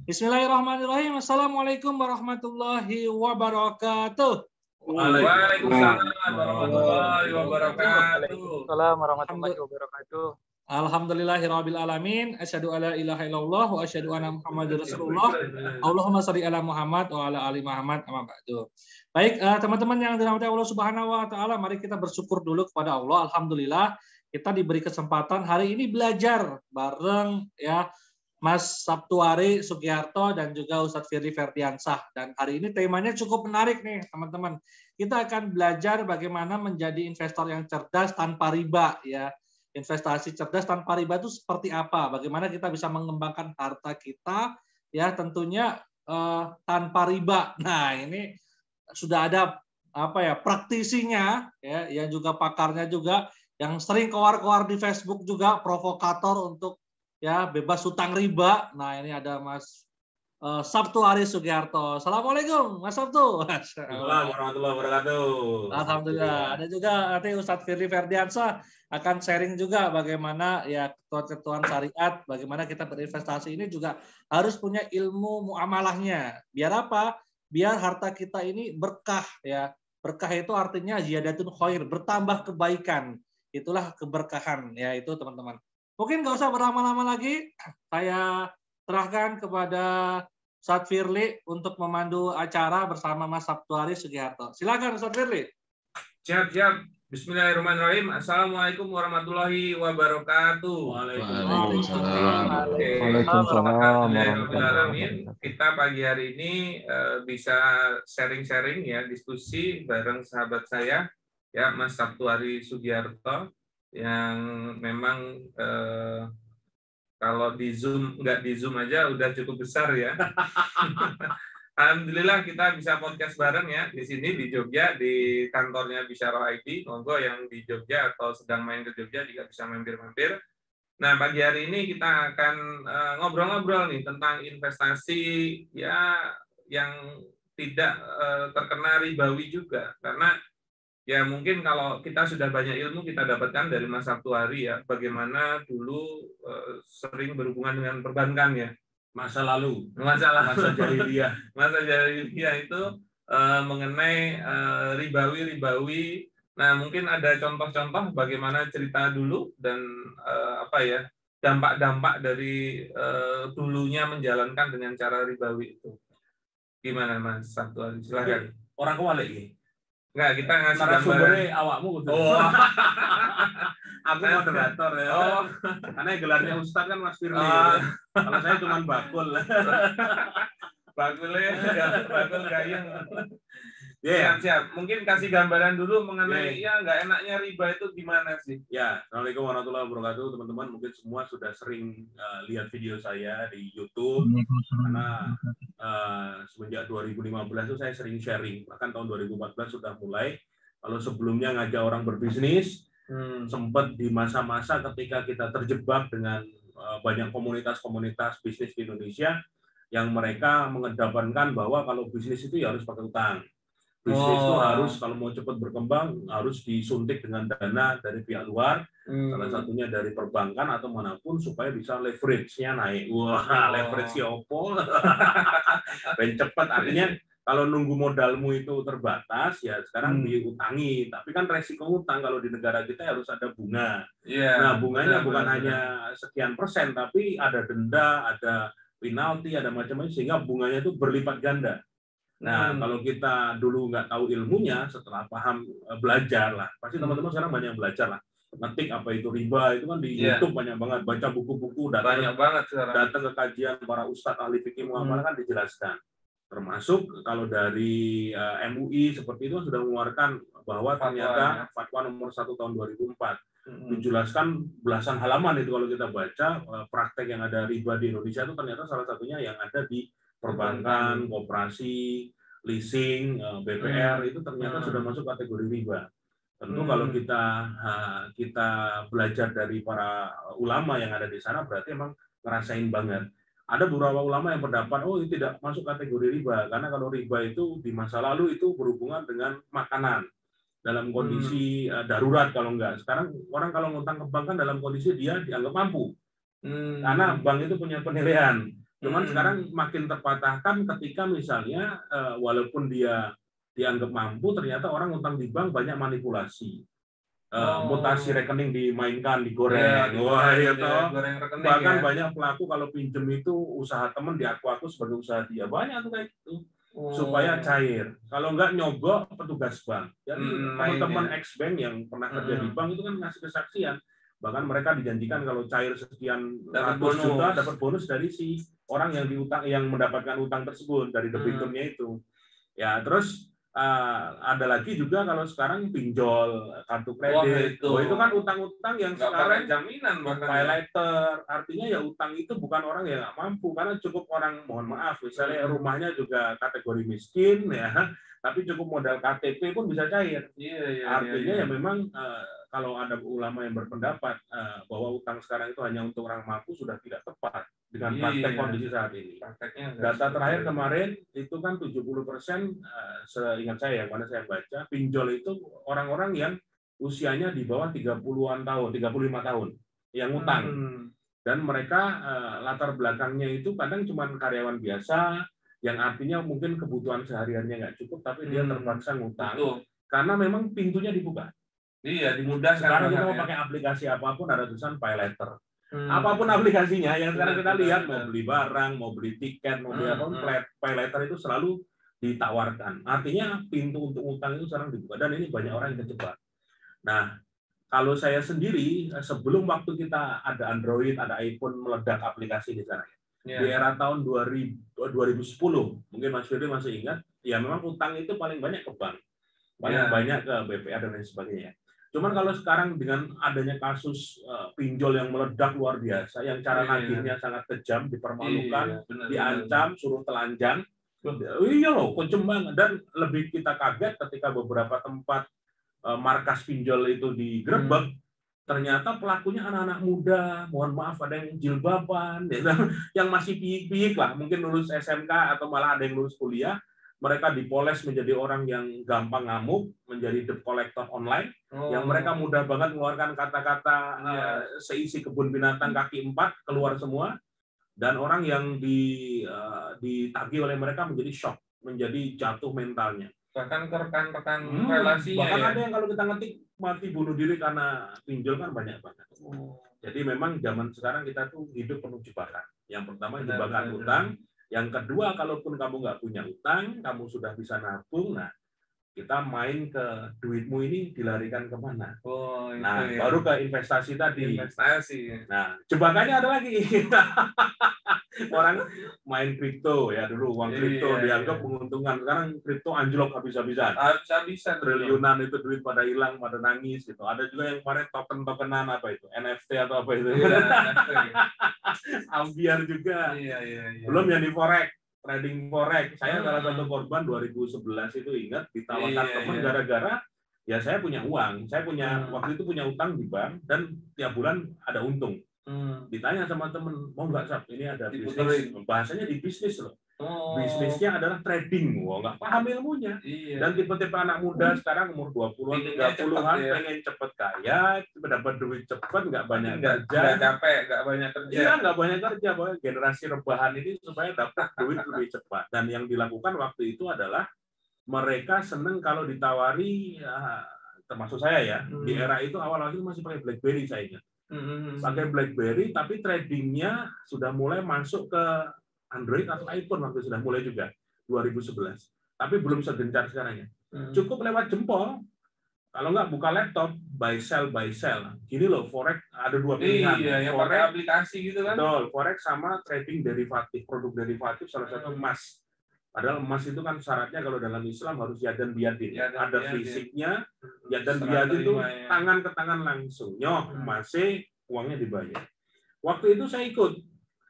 Bismillahirrahmanirrahim. Assalamualaikum warahmatullahi wabarakatuh. Waalaikumsalam warahmatullahi wabarakatuh. Waalaikumsalam warahmatullahi wabarakatuh. Alhamdulillahirabbil alamin. Asyhadu alla ilaha illallah wa asyhadu anna Muhammadar Rasulullah. Allahumma shalli ala Muhammad wa ala ali Muhammad. Amma ba'du. Baik, teman-teman yang dirahmati Allah Subhanahu wa taala, mari kita bersyukur dulu kepada Allah. Alhamdulillah kita diberi kesempatan hari ini belajar bareng ya Mas Sabtuari Sugiarto dan juga Ustadz Firly Ferdiansah. Dan hari ini temanya cukup menarik nih teman-teman. Kita akan belajar bagaimana menjadi investor yang cerdas tanpa riba ya. Investasi cerdas tanpa riba itu seperti apa? Bagaimana kita bisa mengembangkan harta kita ya tentunya tanpa riba. Nah, ini sudah ada apa ya praktisinya ya yang juga pakarnya juga yang sering keluar-keluar di Facebook juga provokator untuk ya bebas hutang riba. Nah, ini ada Mas Sabtuari Sugiarto. Assalamualaikum Mas Sabtu. Assalamualaikum warahmatullahi wabarakatuh. Alhamdulillah. Ada juga nanti Ustadz Firly Ferdiansah akan sharing juga bagaimana ya ketentuan syariat, bagaimana kita berinvestasi ini juga harus punya ilmu muamalahnya. Biar apa? Biar harta kita ini berkah ya. Berkah itu artinya ziyadatun khair, bertambah kebaikan. Itulah keberkahan ya itu teman-teman. Mungkin nggak usah berlama-lama lagi. Saya serahkan kepada Ustadz Firly untuk memandu acara bersama Mas Sabtuari Sugiarto. Silakan Ustadz Firly. Siap. Bismillahirrahmanirrahim. Assalamualaikum warahmatullahi wabarakatuh. Waalaikumsalam. Waalaikumsalam. Kita pagi hari ini bisa sharing-sharing ya, diskusi bareng sahabat saya ya Mas Sabtuari Sugiarto yang memang kalau di Zoom nggak di Zoom aja udah cukup besar ya. Alhamdulillah kita bisa podcast bareng ya di sini di Jogja di kantornya Bisyarah ID. Monggo yang di Jogja atau sedang main ke Jogja juga bisa mampir-mampir. Nah, pagi hari ini kita akan ngobrol-ngobrol nih tentang investasi ya yang tidak terkena ribawi juga karena ya mungkin kalau kita sudah banyak ilmu kita dapatkan dari Mas Sabtuari ya bagaimana dulu sering berhubungan dengan perbankan ya. Masa jahiliyah itu mengenai ribawi. Nah, mungkin ada contoh-contoh bagaimana cerita dulu dan apa ya dampak-dampak dari dulunya menjalankan dengan cara ribawi itu. Gimana Mas Sabtuari? Silakan. Orang kewalik ini. Enggak, kita ngasih gambaran awakmu. Oh. Aku moderator ya. Oh, karena gelarnya Ustadz kan Mas Firly. Kalau saya cuma bakul. Bakul gayeng. Siap. Mungkin kasih gambaran dulu mengenai ya nggak enaknya riba itu gimana sih? Ya, Assalamualaikum warahmatullahi wabarakatuh teman-teman. Mungkin semua sudah sering lihat video saya di YouTube. Karena semenjak 2015 itu saya sering sharing. Bahkan tahun 2014 sudah mulai. Kalau sebelumnya ngajak orang berbisnis, sempat di masa-masa ketika kita terjebak dengan banyak komunitas-komunitas bisnis di Indonesia yang mereka mengedepankan bahwa kalau bisnis itu ya harus pakai utang. Bisnis itu harus kalau mau cepat berkembang harus disuntik dengan dana dari pihak luar, salah satunya dari perbankan atau manapun supaya bisa leverage-nya naik. Wah, leverage-nya opo. Dan cepat artinya kalau nunggu modalmu itu terbatas, ya sekarang diutangi. Tapi kan resiko utang kalau di negara kita harus ada bunga. Nah, bunganya bukan hanya sekian persen, tapi ada denda, ada penalti, ada macam-macam, sehingga bunganya itu berlipat ganda. Nah, kalau kita dulu nggak tahu ilmunya, setelah paham belajar lah. Pasti teman-teman sekarang banyak belajar lah. Ngetik apa itu riba, itu kan di YouTube banyak banget. Baca buku-buku, datang ke kajian para ustadz ahli fikih muamalah kan dijelaskan. Termasuk kalau dari MUI seperti itu sudah mengeluarkan bahwa ternyata fatwa nomor 1 tahun 2004 dijelaskan belasan halaman itu kalau kita baca praktek yang ada riba di Indonesia itu ternyata salah satunya yang ada di perbankan, koperasi, leasing, BPR itu ternyata sudah masuk kategori riba. Tentu kalau kita belajar dari para ulama yang ada di sana berarti emang ngerasain banget. Ada beberapa ulama yang berpendapat, oh ini tidak masuk kategori riba, karena kalau riba itu di masa lalu itu berhubungan dengan makanan dalam kondisi darurat kalau enggak. Sekarang orang kalau ngutang ke bank kan dalam kondisi dia dianggap mampu, karena bank itu punya penilaian. Cuman sekarang makin terpatahkan ketika misalnya walaupun dia dianggap mampu, ternyata orang utang di bank banyak manipulasi. Mutasi rekening dimainkan, digoreng. Wah, itu. Bahkan banyak pelaku kalau pinjem itu usaha temen diaku-aku sebagai usaha dia. Banyak tuh kayak gitu. Supaya cair. Kalau enggak nyogok petugas bank. Jadi teman-teman ex-bank yang pernah kerja di bank itu kan ngasih kesaksian. Bahkan mereka dijanjikan kalau cair sekian ratus juta dapat bonus dari si orang yang diutang, yang mendapatkan utang tersebut dari debiturnya itu. Ya, terus ada lagi juga kalau sekarang pinjol kartu kredit. Itu kan utang-utang yang nggak sekarang jaminan, pay later. Artinya ya utang itu bukan orang yang nggak mampu, karena cukup orang, mohon maaf, misalnya rumahnya juga kategori miskin ya, tapi cukup modal KTP pun bisa cair. Artinya ya memang kalau ada ulama yang berpendapat bahwa utang sekarang itu hanya untuk orang mampu sudah tidak tepat dengan praktek kondisi saat ini. Data terakhir kemarin itu kan 70%, seingat saya karena saya baca, pinjol itu orang-orang yang usianya di bawah 30-an tahun, 35 tahun yang utang. Dan mereka latar belakangnya itu kadang cuma karyawan biasa, yang artinya mungkin kebutuhan sehariannya nggak cukup, tapi dia terpaksa ngutang. Karena memang pintunya dibuka. Iya, dimudahkan. Sekarang kita mau pakai aplikasi apapun ada tulisan pay later. Apapun aplikasinya, yang sekarang kita lihat mau beli barang, mau beli tiket, mau beli apa, pay later itu selalu ditawarkan. Artinya pintu untuk utang itu sekarang dibuka, dan ini banyak orang yang terjebak. Nah, kalau saya sendiri sebelum waktu kita ada Android, ada iPhone meledak aplikasi di sana. Di era tahun 2010, mungkin Mas Firly masih ingat, ya memang utang itu paling banyak ke bank. Paling banyak ke BPA dan lain sebagainya. Cuman kalau sekarang dengan adanya kasus pinjol yang meledak luar biasa, yang cara nagihnya sangat kejam, dipermalukan, diancam, suruh telanjang, iya loh, kejem banget. Dan lebih kita kaget ketika beberapa tempat markas pinjol itu digerebek, ternyata pelakunya anak-anak muda, mohon maaf ada yang jilbaban, yang masih piik-piik lah, mungkin lulus SMK atau malah ada yang lulus kuliah. Mereka dipoles menjadi orang yang gampang ngamuk, menjadi debt collector online, yang mereka mudah banget mengeluarkan kata-kata seisi kebun binatang kaki 4 keluar semua, dan orang yang ditagih oleh mereka menjadi shock, menjadi jatuh mentalnya. Bahkan ke rekan-rekan relasinya. Bahkan ada yang kalau kita ngetik mati bunuh diri karena pinjol kan banyak banget. Jadi memang zaman sekarang kita tuh hidup penuh jebakan. Yang pertama jebakan utang. Yang kedua, kalaupun kamu nggak punya utang, kamu sudah bisa nabung, nah kita main ke duitmu ini dilarikan kemana? Nah, baru ke investasi tadi. Nah, jebakannya ada lagi. Orang main kripto ya dulu, uang kripto dianggap menguntungkan. Sekarang kripto anjlok habis-habisan. Habis-habisan. Triliunan itu duit pada hilang, pada nangis gitu. Ada juga yang kemarin token-tokenan apa itu, NFT atau apa itu. Ambiar juga. Belum yang di forex, trading forex. Saya salah satu korban 2011 itu ingat ditawarkan teman gara-gara ya saya punya uang. Saya punya waktu itu punya utang di bank dan tiap bulan ada untung. Ditanya sama temen, mau nggak Sab? Ini ada bisnis. Bahasanya di bisnis loh. Bisnisnya adalah trading. Wah, nggak paham ilmunya. Dan tipe-tipe anak muda sekarang umur 20-an, 30-an pengen cepet kaya, dapat duit cepet, nggak banyak kerja. Nggak capek, nggak banyak kerja. Iya, nggak banyak kerja. Generasi rebahan ini supaya dapat duit lebih cepat. Dan yang dilakukan waktu itu adalah mereka seneng kalau ditawari, termasuk saya ya, di era itu awal-awal itu masih pakai BlackBerry saya ingat. Pakai BlackBerry, tapi tradingnya sudah mulai masuk ke Android atau iPhone waktu sudah mulai juga 2011. Tapi belum segencar sekarang ya. Cukup lewat jempol. Kalau nggak buka laptop, buy sell. Gini loh, forex ada dua pilihan. Iya, yang pakai aplikasi gitu kan. Betul, forex sama trading derivatif, produk derivatif salah satu emas. Padahal emas itu kan syaratnya kalau dalam Islam harus yadan biyadin. Ada fisiknya, yadan biyadin itu tangan ke tangan langsung. Nyoh, emasnya uangnya dibayar. Waktu itu saya ikut.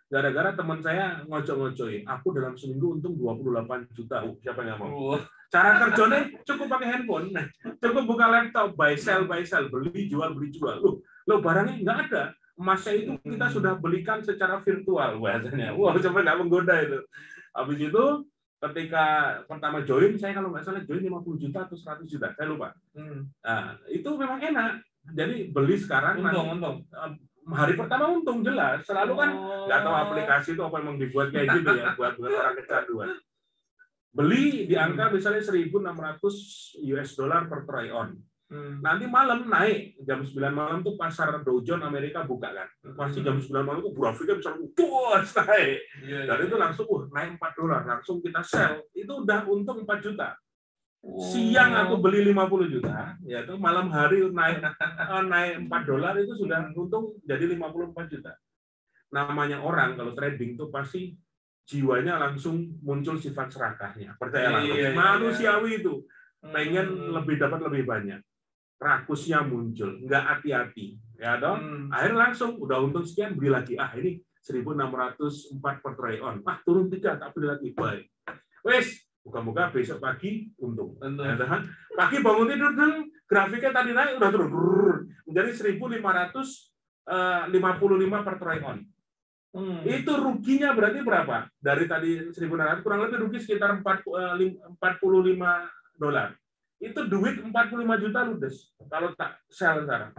Gara-gara teman saya ngocok-ngocokin. Aku dalam seminggu untung 28 juta. Siapa yang mau? Cara kerjanya cukup pakai handphone. Cukup buka laptop, buy sell. Beli, jual. Loh, barangnya nggak ada. Emasnya itu kita sudah belikan secara virtual bahasanya. Wah, coba nggak menggoda itu. Habis itu, ketika pertama join, saya kalau nggak salah join 50 juta atau 100 juta, saya lupa. Nah, itu memang enak. Jadi beli sekarang, untung. hari pertama untung jelas. Selalu kan nggak tahu aplikasi itu apa emang dibuat kayak gitu ya buat orang kecanduan. Beli di angka misalnya 1.600 US dollar per try on. Nanti malam naik jam 9 malam tuh pasar Dow Jones Amerika buka kan. Pasti jam 9 malam tuh grafiknya bisa naik. Dan itu langsung naik $4, langsung kita sell. Itu udah untung 4 juta. Siang aku beli 50 juta, ya itu malam hari naik $4 itu sudah untung jadi 54 juta. Namanya orang kalau trading tuh pasti jiwanya langsung muncul sifat serakahnya. Percayalah, manusiawi itu pengen dapat lebih banyak. Rakusnya muncul, nggak hati-hati, ya dong. Akhirnya langsung udah untung sekian beli lagi. Ini 1.604 per try on. Turun 3 tak beli lagi. Baik. Wes. Moga-moga besok pagi untung. Ya, pagi bangun tidur, grafiknya tadi naik udah turun menjadi 1.555 per try on. Itu ruginya berarti berapa? Dari tadi 1.600 kurang lebih rugi sekitar $45. Itu duit 45 juta ludes kalau tak sell sekarang.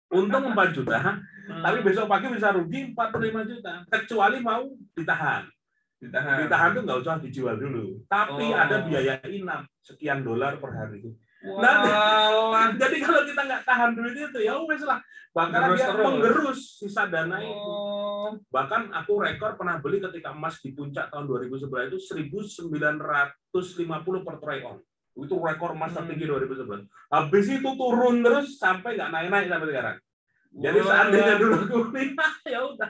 Untung 4 juta, tapi besok pagi bisa rugi 45 juta. Kecuali mau ditahan. Ditahan tuh nggak usah dijual dulu, tapi ada biaya inap sekian $, per hari. Nah, jadi kalau kita nggak tahan duit itu ya wes lah, bahkan dia menggerus sisa dana itu. Bahkan aku rekor pernah beli ketika emas di puncak tahun 2011 itu 1.950 per try on. Itu rekor emas tertinggi 2011. Habis itu turun terus sampai nggak naik-naik sampai sekarang. Jadi seandainya dulu aku ya udah.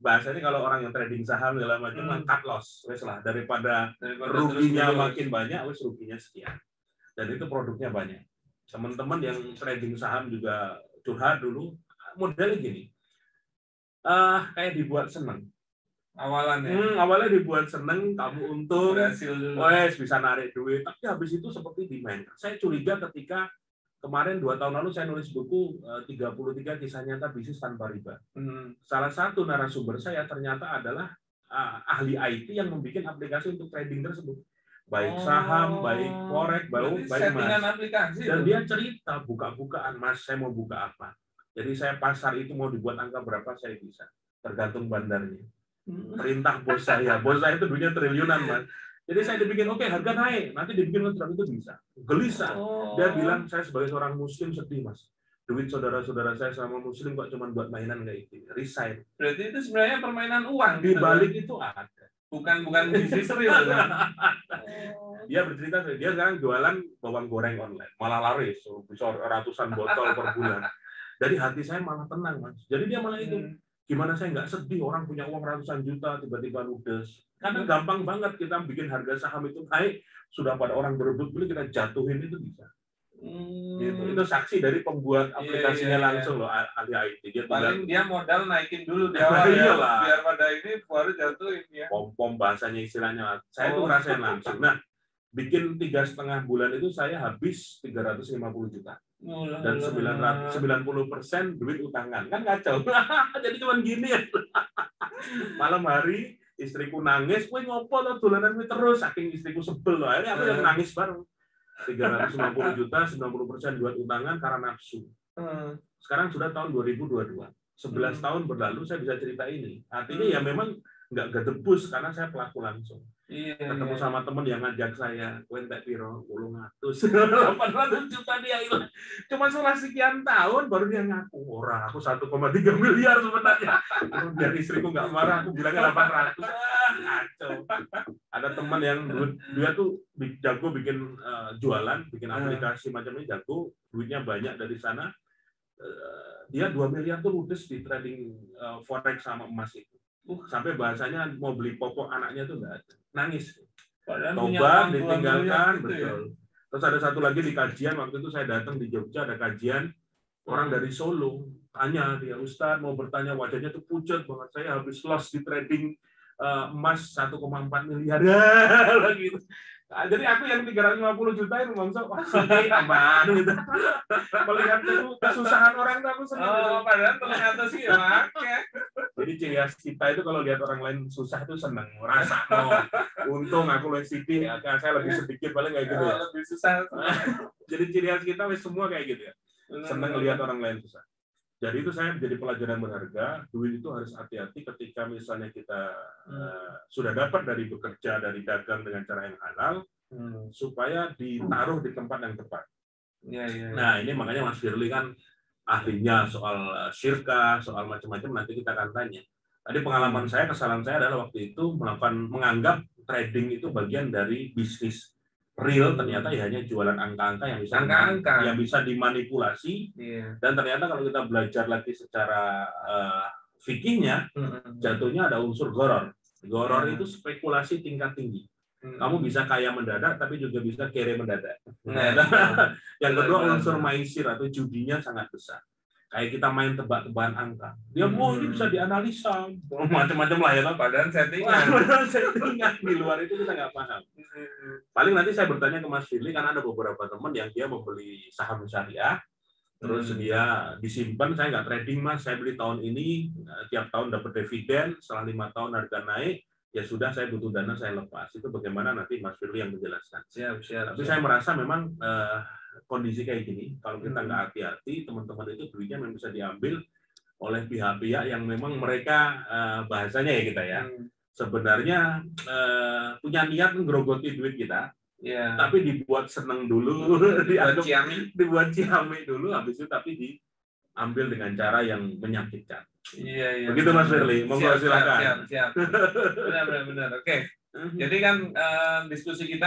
Bahasanya kalau orang yang trading saham segala macam cut loss, wes lah daripada ruginya makin banyak, wes ruginya sekian. Dan itu produknya banyak. Teman-teman yang trading saham juga curhat dulu, modelnya gini. Kayak dibuat seneng. Awalnya dibuat seneng, kamu untung, wes bisa narik duit, tapi habis itu seperti dimainkan. Saya curiga ketika kemarin 2 tahun lalu saya nulis buku 33 kisah nyata bisnis tanpa riba. Salah satu narasumber saya ternyata adalah ahli IT yang membuat aplikasi untuk trading tersebut. Baik saham, baik forex, baik emas. Dan dia cerita buka-bukaan, Mas, saya mau buka apa. Jadi saya pasar itu mau dibuat angka berapa saya bisa. Tergantung bandarnya. Perintah bos saya itu duitnya triliunan, Mas. Jadi saya dibikin, oke, harga naik, nanti dibikin kontrak itu bisa. Gelisah. Dia bilang, saya sebagai seorang muslim sedih, Mas. Duit saudara-saudara saya sama muslim kok cuma buat mainan kayak gitu. Resign. Berarti itu sebenarnya permainan uang. Di balik itu ada. Bukan bisnis real. Dia bercerita, dia sekarang jualan bawang goreng online. Malah laris, bisa ratusan botol per bulan. Dari hati saya malah tenang, Mas. Jadi dia malah itu. Gimana saya nggak sedih orang punya uang ratusan juta tiba-tiba ludes. Karena gampang banget kita bikin harga saham itu naik, sudah pada orang berebut beli kita jatuhin itu bisa. Gitu. Itu saksi dari pembuat aplikasinya langsung loh, ahli IT. Dia paling dia modal naikin dulu di awal ya, biar pada ini baru jatuhin ya. Pom bahasanya istilahnya. Saya tuh ngerasain langsung. Nah, bikin 3,5 bulan itu saya habis 350 juta. Dan 90% duit utangan. Kan kacau. Jadi cuma gini ya. Malam hari istriku nangis, "Kowe ngopo to dolanan kuwi terus?" Saking istriku sebel loh. Akhirnya aku yang nangis bareng. 350 juta, 90% duit utangan karena nafsu. Sekarang sudah tahun 2022. 11 tahun berlalu saya bisa cerita ini. Artinya ya memang nggak gedebus karena saya pelaku langsung. Ketemu sama temen yang ngajak saya, kowe entek piro? 800 juta dia hilang. Cuma setelah sekian tahun baru dia ngaku, ora aku 1,3 miliar sebenarnya. Biar istriku nggak marah, aku bilangnya 800. Kacau. Ada teman yang dia tuh jago bikin jualan, bikin aplikasi macam ini jago, duitnya banyak dari sana. Dia 2 miliar tuh ludes di trading forex sama emas itu. Sampai bahasanya mau beli popok anaknya tuh nggak ada. Nangis. Tobat, ditinggalkan, betul. Terus ada satu lagi di kajian, waktu itu saya datang di Jogja, ada kajian, orang dari Solo, tanya dia, Ustadz mau bertanya, wajahnya tuh pucat banget, saya habis loss di trading emas 1,4 miliar. Gitu. Nah, jadi aku yang 350 juta itu bangsa, wah sedih aman gitu. Melihat kesusahan orang tuh aku sedih. Padahal ternyata sih ya. Jadi ciri khas kita itu kalau lihat orang lain susah itu seneng, rasa untung aku lebih sedikit, saya lebih sedikit paling kayak gitu ya. Lebih susah. Jadi ciri khas kita semua kayak gitu ya. Seneng lihat orang lain susah. Jadi itu saya menjadi pelajaran berharga. Duit itu harus hati-hati ketika misalnya kita sudah dapat dari bekerja, dari dagang dengan cara yang halal, supaya ditaruh di tempat yang tepat. Nah, ini makanya Mas Firly kan ahlinya soal syirkah, soal macam-macam, nanti kita akan tanya. Tadi pengalaman saya, kesalahan saya adalah waktu itu menganggap trading itu bagian dari bisnis. Real ternyata ya hanya jualan angka-angka yang bisa dimanipulasi. Dan ternyata kalau kita belajar lagi secara fikihnya, jatuhnya ada unsur goror. Goror itu spekulasi tingkat tinggi. Kamu bisa kaya mendadak, tapi juga bisa kere mendadak. Yang kedua, unsur maisir atau judinya sangat besar. Kayak kita main tebak-tebakan angka. Dia mau ini bisa dianalisa, macam-macam lah ya. Padahal settingan. Di luar itu kita nggak paham. Paling nanti saya bertanya ke Mas Firly, karena ada beberapa teman yang dia membeli saham syariah, terus dia disimpan. Saya nggak trading, Mas. Saya beli tahun ini, tiap tahun dapat dividen, setelah 5 tahun harga naik, ya sudah, saya butuh dana, saya lepas. Itu bagaimana nanti Mas Firly yang menjelaskan. Tapi saya merasa memang kondisi kayak gini, kalau kita nggak hati-hati, teman-teman itu duitnya memang bisa diambil oleh pihak-pihak yang memang mereka bahasanya ya kita ya, sebenarnya punya niat menggerogoti duit kita, tapi dibuat seneng dulu, dibuat ciamik dulu, habis itu tapi diambil dengan cara yang menyakitkan. Begitu Mas Firly, monggo silakan. Siap. Benar. Oke. Jadi kan diskusi kita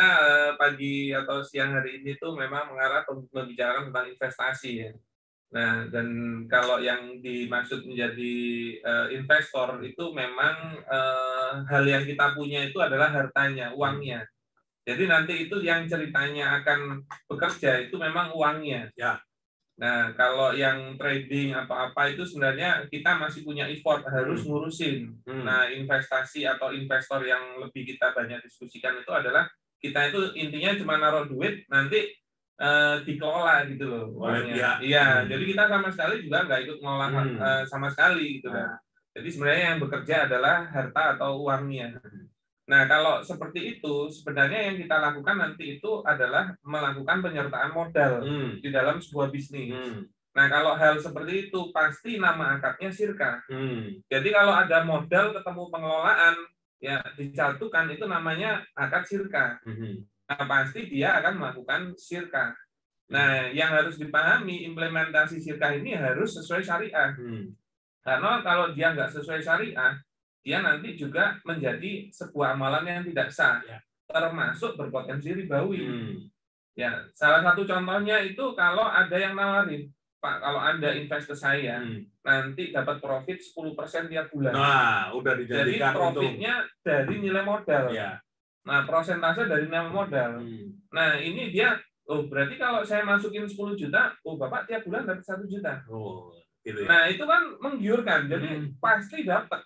pagi atau siang hari ini tuh memang mengarah membicarakan tentang investasi ya. Nah, dan kalau yang dimaksud menjadi investor itu memang hal yang kita punya itu adalah hartanya, uangnya. Jadi nanti itu yang ceritanya akan bekerja itu memang uangnya. Ya. Nah, kalau yang trading apa-apa itu sebenarnya kita masih punya effort, harus ngurusin. Nah, investasi atau investor yang lebih kita banyak diskusikan itu adalah kita itu intinya cuma naruh duit, nanti dikelola gitu loh. Iya, jadi kita sama sekali juga nggak ikut ngolah sama sekali gitu kan. Jadi sebenarnya yang bekerja adalah harta atau uangnya. Nah, kalau seperti itu, sebenarnya yang kita lakukan nanti itu adalah melakukan penyertaan modal di dalam sebuah bisnis. Nah, kalau hal seperti itu, pasti nama akadnya syirkah. Jadi kalau ada modal ketemu pengelolaan, ya disatukan, itu namanya akad syirkah. Nah, pasti dia akan melakukan syirkah. Nah, yang harus dipahami, implementasi syirkah ini harus sesuai syariah. Karena kalau dia nggak sesuai syariah, dia nanti juga menjadi sebuah amalan yang tidak sah, termasuk berpotensi ribawi. Ya, salah satu contohnya itu kalau ada yang nawarin, Pak, kalau Anda invest ke saya, nanti dapat profit 10% tiap bulan. Nah, udah dijadikan. Jadi profitnya dari nilai modal. Nah, prosentase dari nilai modal. Nah, ini dia, berarti kalau saya masukin 10 juta, Bapak tiap bulan dapat 1 juta. Gitu ya. Nah, itu kan menggiurkan, jadi pasti dapat.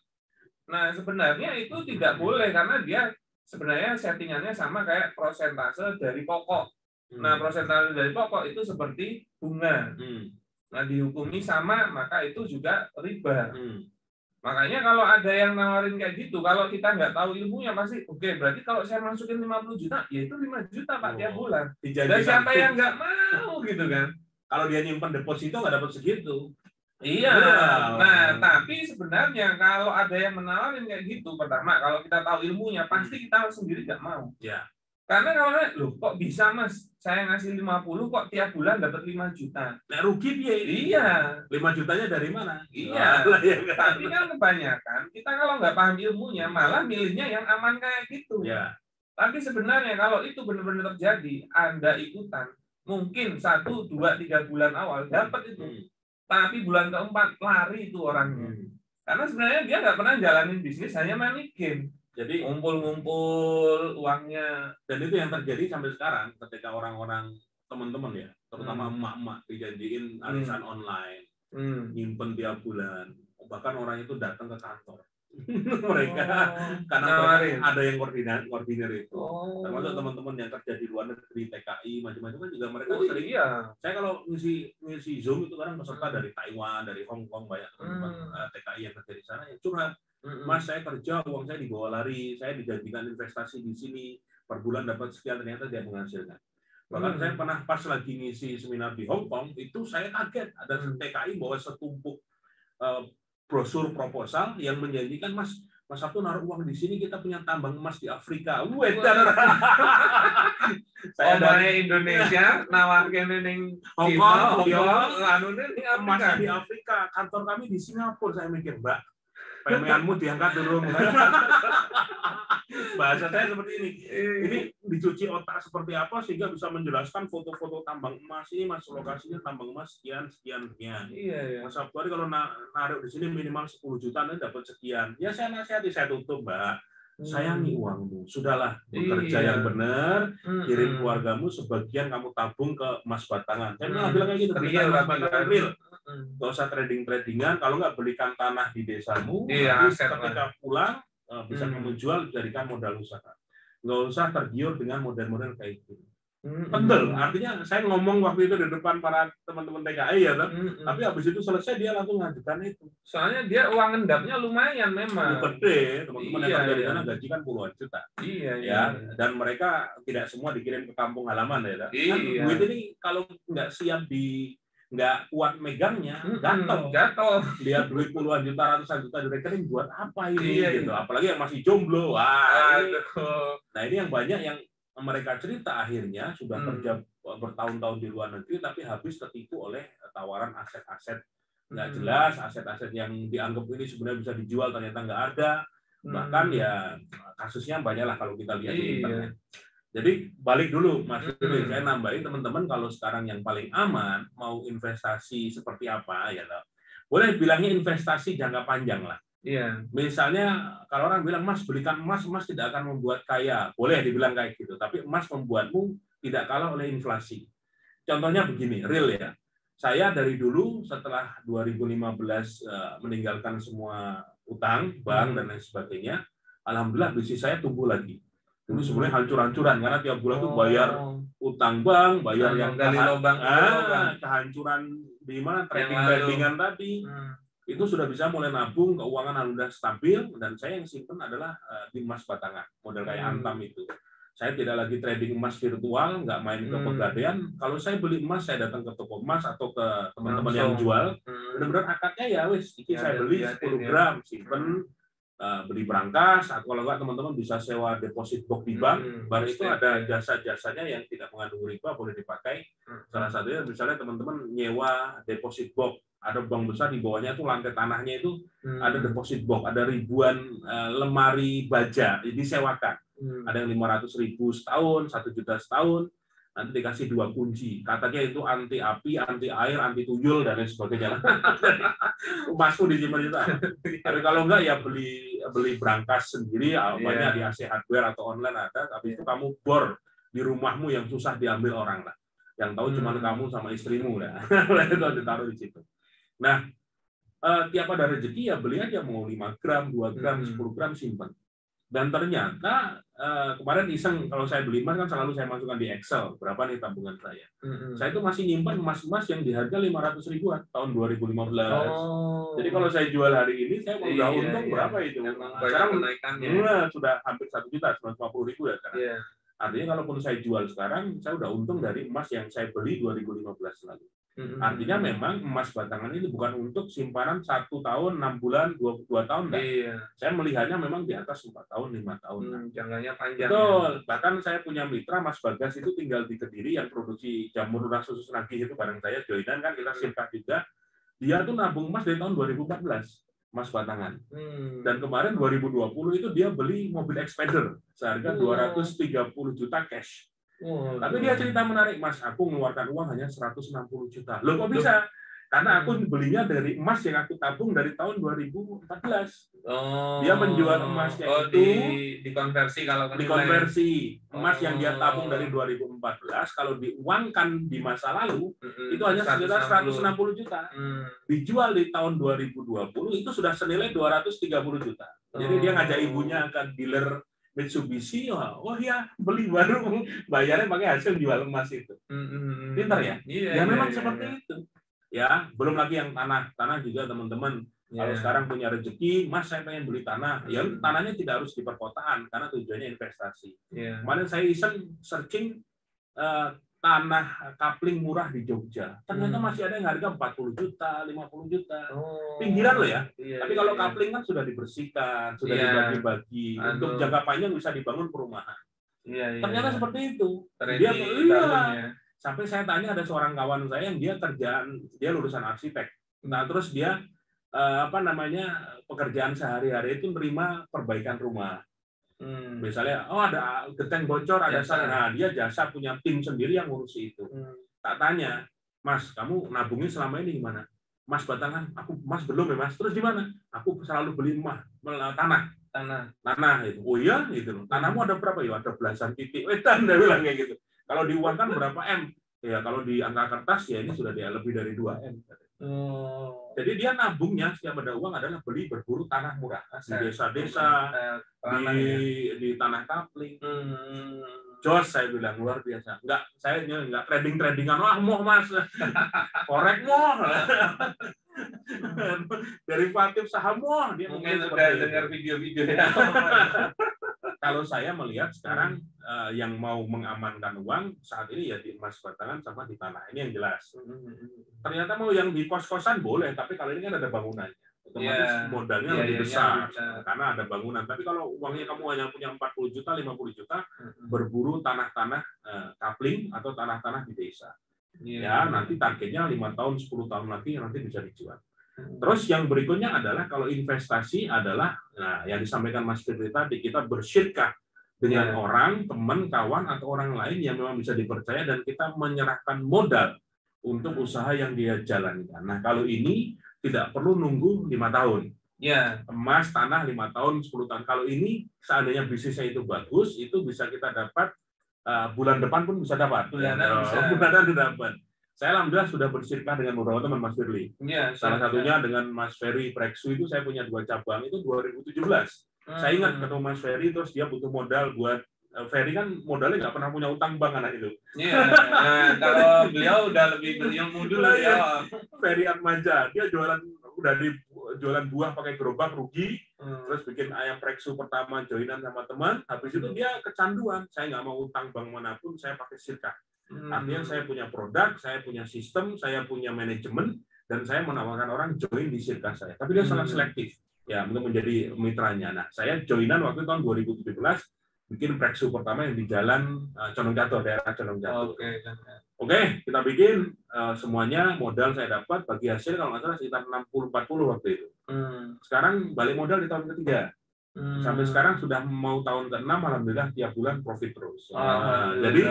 Nah, sebenarnya itu tidak boleh karena dia sebenarnya settingannya sama kayak prosentase dari pokok. Nah, prosentase dari pokok itu seperti bunga. Nah, dihukumi sama, maka itu juga riba. Makanya kalau ada yang nawarin kayak gitu, kalau kita nggak tahu ilmunya pasti, oke, berarti kalau saya masukin 50 juta, ya itu 5 juta Pak tiap bulan. Dan siapa yang nggak mau gitu kan? Kalau dia nyimpan deposito nggak dapat segitu. Iya, nah tapi sebenarnya kalau ada yang menawarin kayak gitu, pertama kalau kita tahu ilmunya pasti kita sendiri nggak mau. Karena kalau loh kok bisa Mas, saya ngasih 50 kok tiap bulan dapat 5 juta. Nah rugi dia. Iya. 5 jutanya dari mana? Iya. Tapi kan kebanyakan kita kalau nggak paham ilmunya malah milihnya yang aman kayak gitu. Tapi sebenarnya kalau itu benar-benar terjadi, Anda ikutan, mungkin 1, 2, 3 bulan awal dapat itu. Tapi bulan keempat lari itu orangnya. Karena sebenarnya dia nggak pernah jalanin bisnis, hanya main game. Jadi ngumpul-ngumpul uangnya. Dan itu yang terjadi sampai sekarang ketika orang-orang teman-teman ya, terutama emak-emak dijanjiin arisan online, nyimpen tiap bulan. Bahkan orang itu datang ke kantor. Mereka karena ada yang koordinir itu. Termasuk teman-teman yang kerja di luar negeri, TKI, macam-macam kan juga mereka sering. Saya kalau ngisi Zoom itu kadang peserta dari Taiwan, dari Hong Kong, banyak teman-teman TKI yang kerja di sana yang curhat. Mas, saya kerja, uang saya dibawa lari, saya dijanjikan investasi di sini, per bulan dapat sekian, ternyata tidak menghasilkan. Bahkan saya pernah pas lagi ngisi seminar di Hong Kong, itu saya kaget ada TKI bawa setumpuk brosur proposal yang menjanjikan, Mas Sabtu naruh uang di sini, kita punya tambang emas di Afrika. Saya dari Indonesia nawarkan ning Hong Kong, emasnya di Afrika. Kantor kami di Singapura. Saya mikir, Mbak, PMI-mu diangkat dulu. Bahasa saya seperti ini. Ini dicuci otak seperti apa sehingga bisa menjelaskan foto-foto tambang emas ini, Mas, lokasinya tambang emas sekian. Iya. Mas Sabtu kalau naruh di sini minimal 10 juta nanti dapat sekian. Ya saya nasihati, saya tutup, Mbak. Sayangi uangmu. Sudahlah, bekerja yang benar, kirim keluargamu, sebagian kamu tabung ke emas batangan. Saya bilang kayak gitu, belikan emas batangan real. Nggak usah trading-tradingan, kalau nggak belikan tanah di desamu, ketika pulang bisa kamu jual, jadikan modal usaha. Nggak usah tergiur dengan model-model kayak gitu. Betul, artinya saya ngomong waktu itu di depan para teman-teman TKI ya, tapi habis itu selesai dia langsung ngajukan itu. Soalnya dia uang endapnya lumayan memang. Gede, teman-teman yang kerja di sana gaji kan puluhan juta. Iya. Dan mereka tidak semua dikirim ke kampung halaman ya. Iya. Kan duit ini kalau nggak siap nggak kuat megangnya, gatel. Lihat duit puluhan juta, ratusan juta di rekening buat apa ini? Gitu. Apalagi yang masih jomblo. Nah ini yang banyak yang mereka cerita akhirnya sudah kerja bertahun-tahun di luar negeri tapi habis tertipu oleh tawaran aset-aset nggak jelas, aset-aset yang dianggap ini sebenarnya bisa dijual ternyata nggak ada. Bahkan ya kasusnya banyak lah kalau kita lihat di internet. Jadi balik dulu Mas Firly, saya nambahin teman-teman kalau sekarang yang paling aman mau investasi seperti apa ya, boleh bilangnya investasi jangka panjang lah. Iya. Misalnya kalau orang bilang, Mas belikan emas, emas tidak akan membuat kaya. Boleh dibilang kayak gitu. Tapi emas membuatmu tidak kalah oleh inflasi. Contohnya begini, real ya. Saya dari dulu setelah 2015 meninggalkan semua utang, bank dan lain sebagainya, alhamdulillah bisnis saya tumbuh lagi. Dulu sebenarnya hancur-hancuran karena tiap bulan tuh bayar utang bank, bayar yang kehancuran di mana trading-tradingan tadi. Itu sudah bisa mulai nabung, keuangan alhamdulillah stabil, dan saya yang simpen adalah di emas batangan, model kayak Antam itu. Saya tidak lagi trading emas virtual, nggak main ke pegadaian. Kalau saya beli emas, saya datang ke toko emas atau ke teman-teman yang jual. Benar-benar akadnya ya wis, ini saya beli 10 gram, simpen, beli berangkas, atau kalau nggak teman-teman bisa sewa deposit box di bank. Bank itu ada jasa-jasanya yang tidak mengandung riba, boleh dipakai. Salah satunya misalnya teman-teman nyewa deposit box. Ada bank besar di bawahnya tuh lantai tanahnya itu ada deposit box, ada ribuan lemari baja disewakan. Ada yang 500.000 setahun, 1 juta setahun, nanti dikasih 2 kunci. Katanya itu anti api, anti air, anti tuyul dan lain sebagainya. Masuk di juta. Tapi kalau enggak ya beli berangkas sendiri, banyak di AC Hardware atau online ada. Tapi itu kamu bor di rumahmu yang susah diambil orang lah. Yang tahu cuma kamu sama istrimu lah. Itu ditaruh di situ. Nah, tiap ada rezeki ya beli aja, mau 5 gram, 2 gram, 10 gram simpan. Dan ternyata kemarin iseng, kalau saya beli emas kan selalu saya masukkan di Excel berapa nih tabungan saya. Saya itu masih nyimpan emas-emas yang di harga 500 ribuan tahun 2015. Jadi kalau saya jual hari ini saya udah untung berapa itu? Sekarang sudah hampir 1 juta, 150.000 ya sekarang. Artinya kalaupun saya jual sekarang, saya udah untung dari emas yang saya beli 2015 lalu. Artinya memang emas batangan ini bukan untuk simpanan 1 tahun, 6 bulan, 2 tahun. Saya melihatnya memang di atas 4 tahun, 5 tahun. Jangkanya panjang. Betul. Bahkan saya punya mitra, Mas Bagas itu tinggal di Kediri yang produksi jamur lunak susu nagih itu bareng saya, joinan kan kita simpan juga. Dia tuh nabung emas dari tahun 2014. Mas batangan. Dan kemarin 2020 itu dia beli mobil Expander seharga 230 juta cash. Tapi dia cerita menarik, Mas, aku mengeluarkan uang hanya 160 juta. Loh kok bisa? Karena aku belinya dari emas yang aku tabung dari tahun 2014. Dia menjual emasnya itu dikonversi kalau dikonversi emas yang dia tabung dari 2014 kalau diuangkan di masa lalu itu hanya sekitar 160 juta. Dijual di tahun 2020 itu sudah senilai 230 juta. Jadi dia ngajak ibunya ke dealer Mitsubishi, oh ya beli baru, bayarnya pakai hasil jual emas itu. Pintar ya? Ya memang seperti itu. Ya, belum lagi yang tanah juga teman-teman. Kalau sekarang punya rezeki, Mas saya pengen beli tanah. Ya tanahnya tidak harus di perkotaan karena tujuannya investasi. Kemarin saya iseng searching tanah kapling murah di Jogja. Ternyata masih ada yang harga 40 juta, 50 juta. Pinggiran loh ya. Iya, Tapi kalau kapling kan sudah dibersihkan, sudah dibagi-bagi. Untuk jangka panjang bisa dibangun perumahan. Ternyata seperti itu. Dia sampai saya tanya, ada seorang kawan saya yang dia lulusan arsitek. Nah, terus dia pekerjaan sehari-hari itu menerima perbaikan rumah. Misalnya, ada genteng bocor, ada nah dia jasa punya tim sendiri yang ngurusi itu. Tak tanya, Mas, kamu nabungin selama ini gimana? Mas Batangan, Mas belum ya Mas. Terus di mana? Aku selalu beli tanah itu. Oh iya, gitu. Tanahmu ada berapa ya? Ada belasan titik. Wedan, dia bilang kayak gitu. Kalau diuangkan berapa M? Ya kalau di angka kertas ya ini sudah lebih dari 2 M. Jadi dia nabungnya setiap ada uang adalah berburu tanah murah di desa-desa, di tanah kapling. Jos, saya bilang luar biasa. Saya nggak trading-tradingan. Mau Mas, korek mau. Derivatif saham mau. Dia mungkin udah dengar video-video ya. Kalau saya melihat sekarang yang mau mengamankan uang saat ini ya di emas batangan sama di tanah, ini yang jelas. Ternyata mau yang di kos-kosan boleh, tapi kalau ini kan ada bangunannya, otomatis modalnya lebih besar karena ada bangunan. Tapi kalau uangnya kamu hanya punya 40 juta, 50 juta, berburu tanah-tanah kapling atau tanah-tanah di desa. Ya nanti targetnya 5 tahun, 10 tahun lagi nanti bisa dijual. Terus yang berikutnya adalah kalau investasi adalah, nah yang disampaikan Mas Firly tadi, kita bersyirkah dengan orang, teman, kawan, atau orang lain yang memang bisa dipercaya dan kita menyerahkan modal untuk usaha yang dia jalankan. Nah kalau ini tidak perlu nunggu 5 tahun. Emas, tanah 5 tahun, 10 tahun. Kalau ini seandainya bisnisnya itu bagus, itu bisa kita dapat bulan depan pun bisa dapat. Bulanan dapat. Saya alhamdulillah sudah bersyirkah dengan beberapa teman Mas Firly. Salah satunya dengan Mas Ferry Preksu itu saya punya 2 cabang itu 2017. Saya ingat ketemu Mas Ferry, terus dia butuh modal buat Ferry kan modalnya nggak pernah punya utang bank anak itu. Kalau beliau udah lebih berilmu dulu ya. Ferry Atmaja, dia jualan buah pakai gerobak rugi, terus bikin ayam Preksu pertama joinan sama teman. Habis itu dia kecanduan, saya nggak mau utang bank manapun, saya pakai syirkah. Artinya saya punya produk, saya punya sistem, saya punya manajemen, dan saya menawarkan orang join di syirkah saya. Tapi dia sangat selektif ya untuk menjadi mitranya. Nah, saya joinan waktu tahun 2017 bikin Preksu pertama yang di Jalan Condong Catur, daerah Condong Catur. Oke, kita bikin semuanya, modal saya dapat, bagi hasil kalau nggak salah sekitar 60-40 waktu itu. Sekarang balik modal di tahun ketiga. Sampai sekarang sudah mau tahun ke-6, alhamdulillah tiap bulan profit terus. Jadi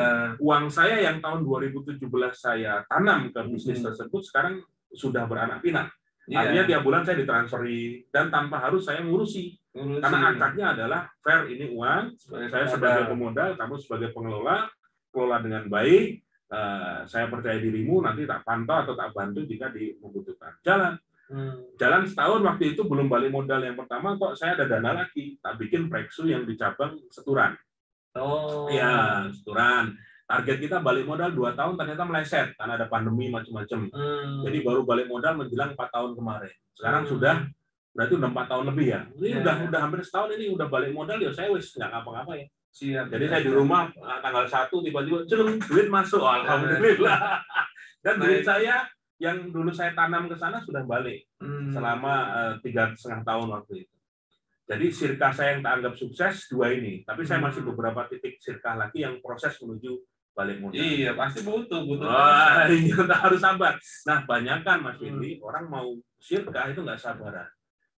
uang saya yang tahun 2017 saya tanam ke bisnis tersebut sekarang sudah beranak pinak. Artinya tiap bulan saya ditransferi dan tanpa harus saya ngurusi. Karena akadnya adalah fair, ini uang, saya sebagai pemodal, kamu sebagai pengelola, kelola dengan baik, saya percaya dirimu, nanti tak pantau atau tak bantu jika membutuhkan. Jalan setahun waktu itu belum balik modal yang pertama, kok saya ada dana lagi, tak bikin Preksu yang di cabang Seturan. Ya, Seturan. Target kita balik modal 2 tahun, ternyata meleset karena ada pandemi macam-macam. Jadi baru balik modal menjelang 4 tahun kemarin. Sekarang sudah berarti udah 4 tahun lebih ya. Ini udah hampir setahun ini udah balik modal ya, saya wis nggak ngapa-ngapa ya. Jadi saya di rumah tanggal 1 tiba-tiba duit masuk, alhamdulillah. Dan duit saya yang dulu saya tanam ke sana sudah balik selama 3,5 tahun waktu itu. Jadi syirkah saya yang tak anggap sukses 2 ini, tapi saya masih beberapa titik syirkah lagi yang proses menuju balik modal. Iya, pasti butuh. Kita harus sabar. Nah, banyak kan Mas Firly, orang mau syirkah itu nggak sabaran.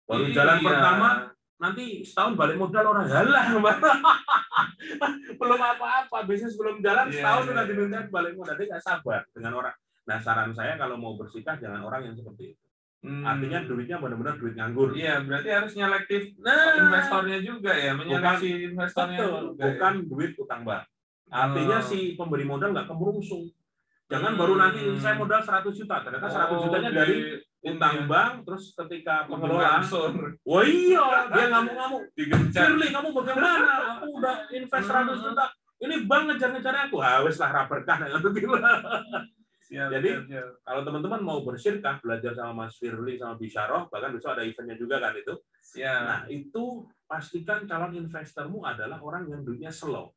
Baru jalan pertama, nanti setahun balik modal orang halah. Belum apa-apa, bisnis belum jalan, setahun sudah diminta balik modal, dia nggak sabar dengan orang. Nah, saran saya kalau mau bersikap jangan orang yang seperti itu. Artinya duitnya benar-benar duit nganggur. Iya, berarti harus nyelektif investornya juga ya, menyeleksi investornya juga. Bukan duit utang bank. Artinya si pemberi modal nggak kemerungsung. Jangan baru nanti saya modal 100 juta, ternyata 100 jutanya dari utang bank, terus ketika pengelola, wah iya, dia ngamuk-ngamuk. Firly, kamu bagaimana? Aku udah invest 100 juta. Ini bank ngejar-ngejar aku. Wes lah berkah. Jadi kalau teman-teman mau bersyirkah, belajar sama Mas Firly sama Bisyarah, bahkan besok ada eventnya juga kan itu. Nah itu pastikan calon investormu adalah orang yang duitnya slow.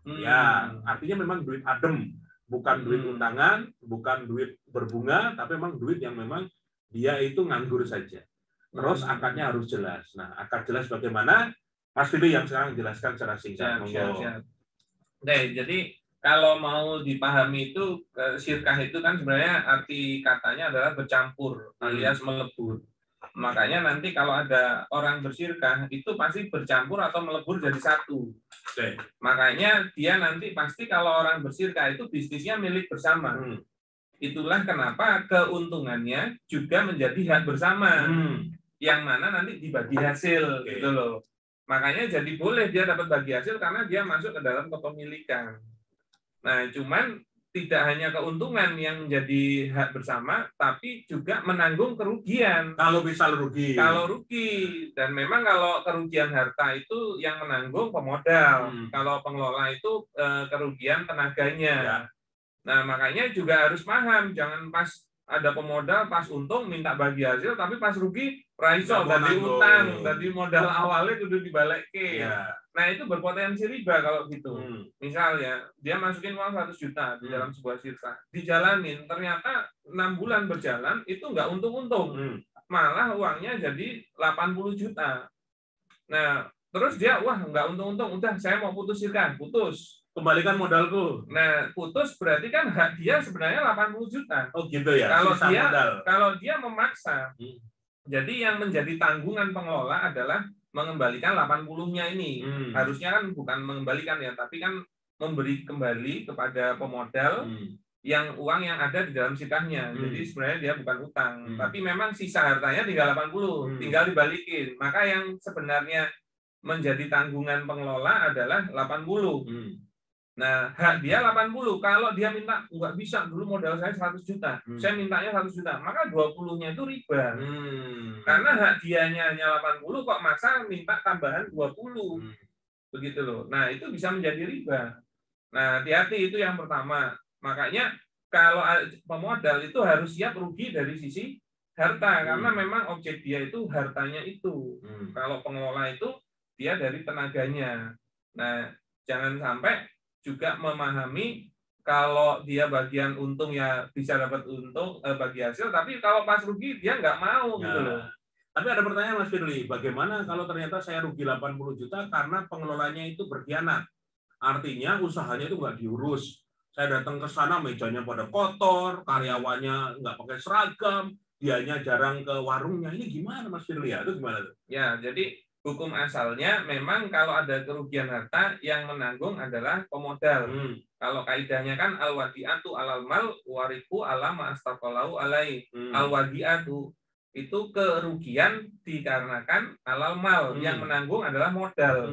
Ya, artinya memang duit adem, bukan duit undangan, bukan duit berbunga, tapi memang duit yang memang dia itu nganggur saja. Terus akadnya harus jelas. Nah, akad jelas bagaimana? Mas Fili yang sekarang jelaskan secara singkat. Siap. Nah, jadi kalau mau dipahami itu syirkah itu kan sebenarnya arti katanya adalah bercampur alias melebur. Makanya nanti kalau ada orang bersyirkah itu pasti bercampur atau melebur jadi satu. Makanya dia nanti pasti kalau orang bersyirkah itu bisnisnya milik bersama. Itulah kenapa keuntungannya juga menjadi hak bersama. Yang mana nanti dibagi hasil gitu loh. Makanya jadi boleh dia dapat bagi hasil karena dia masuk ke dalam kepemilikan. Nah, cuman tidak hanya keuntungan yang menjadi hak bersama, tapi juga menanggung kerugian. Kalau misal rugi. Kalau rugi. Dan memang kalau kerugian harta itu yang menanggung pemodal. Kalau pengelola itu kerugian tenaganya. Ya. Nah, makanya juga harus paham. Jangan pas ada pemodal, pas untung minta bagi hasil, tapi pas rugi, raiso, dari utang, dari modal awalnya kudu dibalik. Ya. Nah, itu berpotensi riba kalau gitu. Misalnya, dia masukin uang 100 juta di dalam sebuah syirkah. Dijalanin, ternyata 6 bulan berjalan, itu nggak untung-untung. Malah uangnya jadi 80 juta. Nah, terus dia, wah nggak untung-untung, udah saya mau putus syirkah, putus. Kembalikan modalku. Nah, putus berarti kan hak dia sebenarnya 80 juta. Oh gitu ya, kalau dia memaksa. Jadi yang menjadi tanggungan pengelola adalah mengembalikan 80-nya ini. Harusnya kan bukan mengembalikan ya, tapi kan memberi kembali kepada pemodal yang uang yang ada di dalam syirkahnya. Jadi sebenarnya dia bukan utang, tapi memang sisa hartanya tinggal 80, tinggal dibalikin. Maka yang sebenarnya menjadi tanggungan pengelola adalah 80. Nah, hak dia 80. Kalau dia minta, nggak bisa, dulu modal saya 100 juta. Saya mintanya 100 juta. Maka 20-nya itu riba. Karena hak dianya hanya 80, kok maksa minta tambahan 20. Begitu loh. Nah, itu bisa menjadi riba. Nah, hati-hati itu yang pertama. Makanya, kalau pemodal itu harus siap rugi dari sisi harta. Karena memang objek dia itu hartanya itu. Kalau pengelola itu, dia dari tenaganya. Nah, jangan sampai juga memahami kalau dia bagian untung ya bisa dapat untung bagi hasil, tapi kalau pas rugi dia nggak mau gitu loh. Tapi ada pertanyaan Mas Firly, bagaimana kalau ternyata saya rugi 80 juta karena pengelolanya itu berkhianat? Artinya usahanya itu nggak diurus. Saya datang ke sana mejanya pada kotor, karyawannya nggak pakai seragam, dianya jarang ke warungnya. Ini gimana Mas Firly ya? Itu gimana tuh? Ya, jadi hukum asalnya memang kalau ada kerugian harta yang menanggung adalah pemodal. Kalau kaidahnya kan al-wadi'atu alal mal wariku ala ma'astaqalahu alai. Al-wadi'atu itu kerugian dikarenakan alal mal, yang menanggung adalah modal.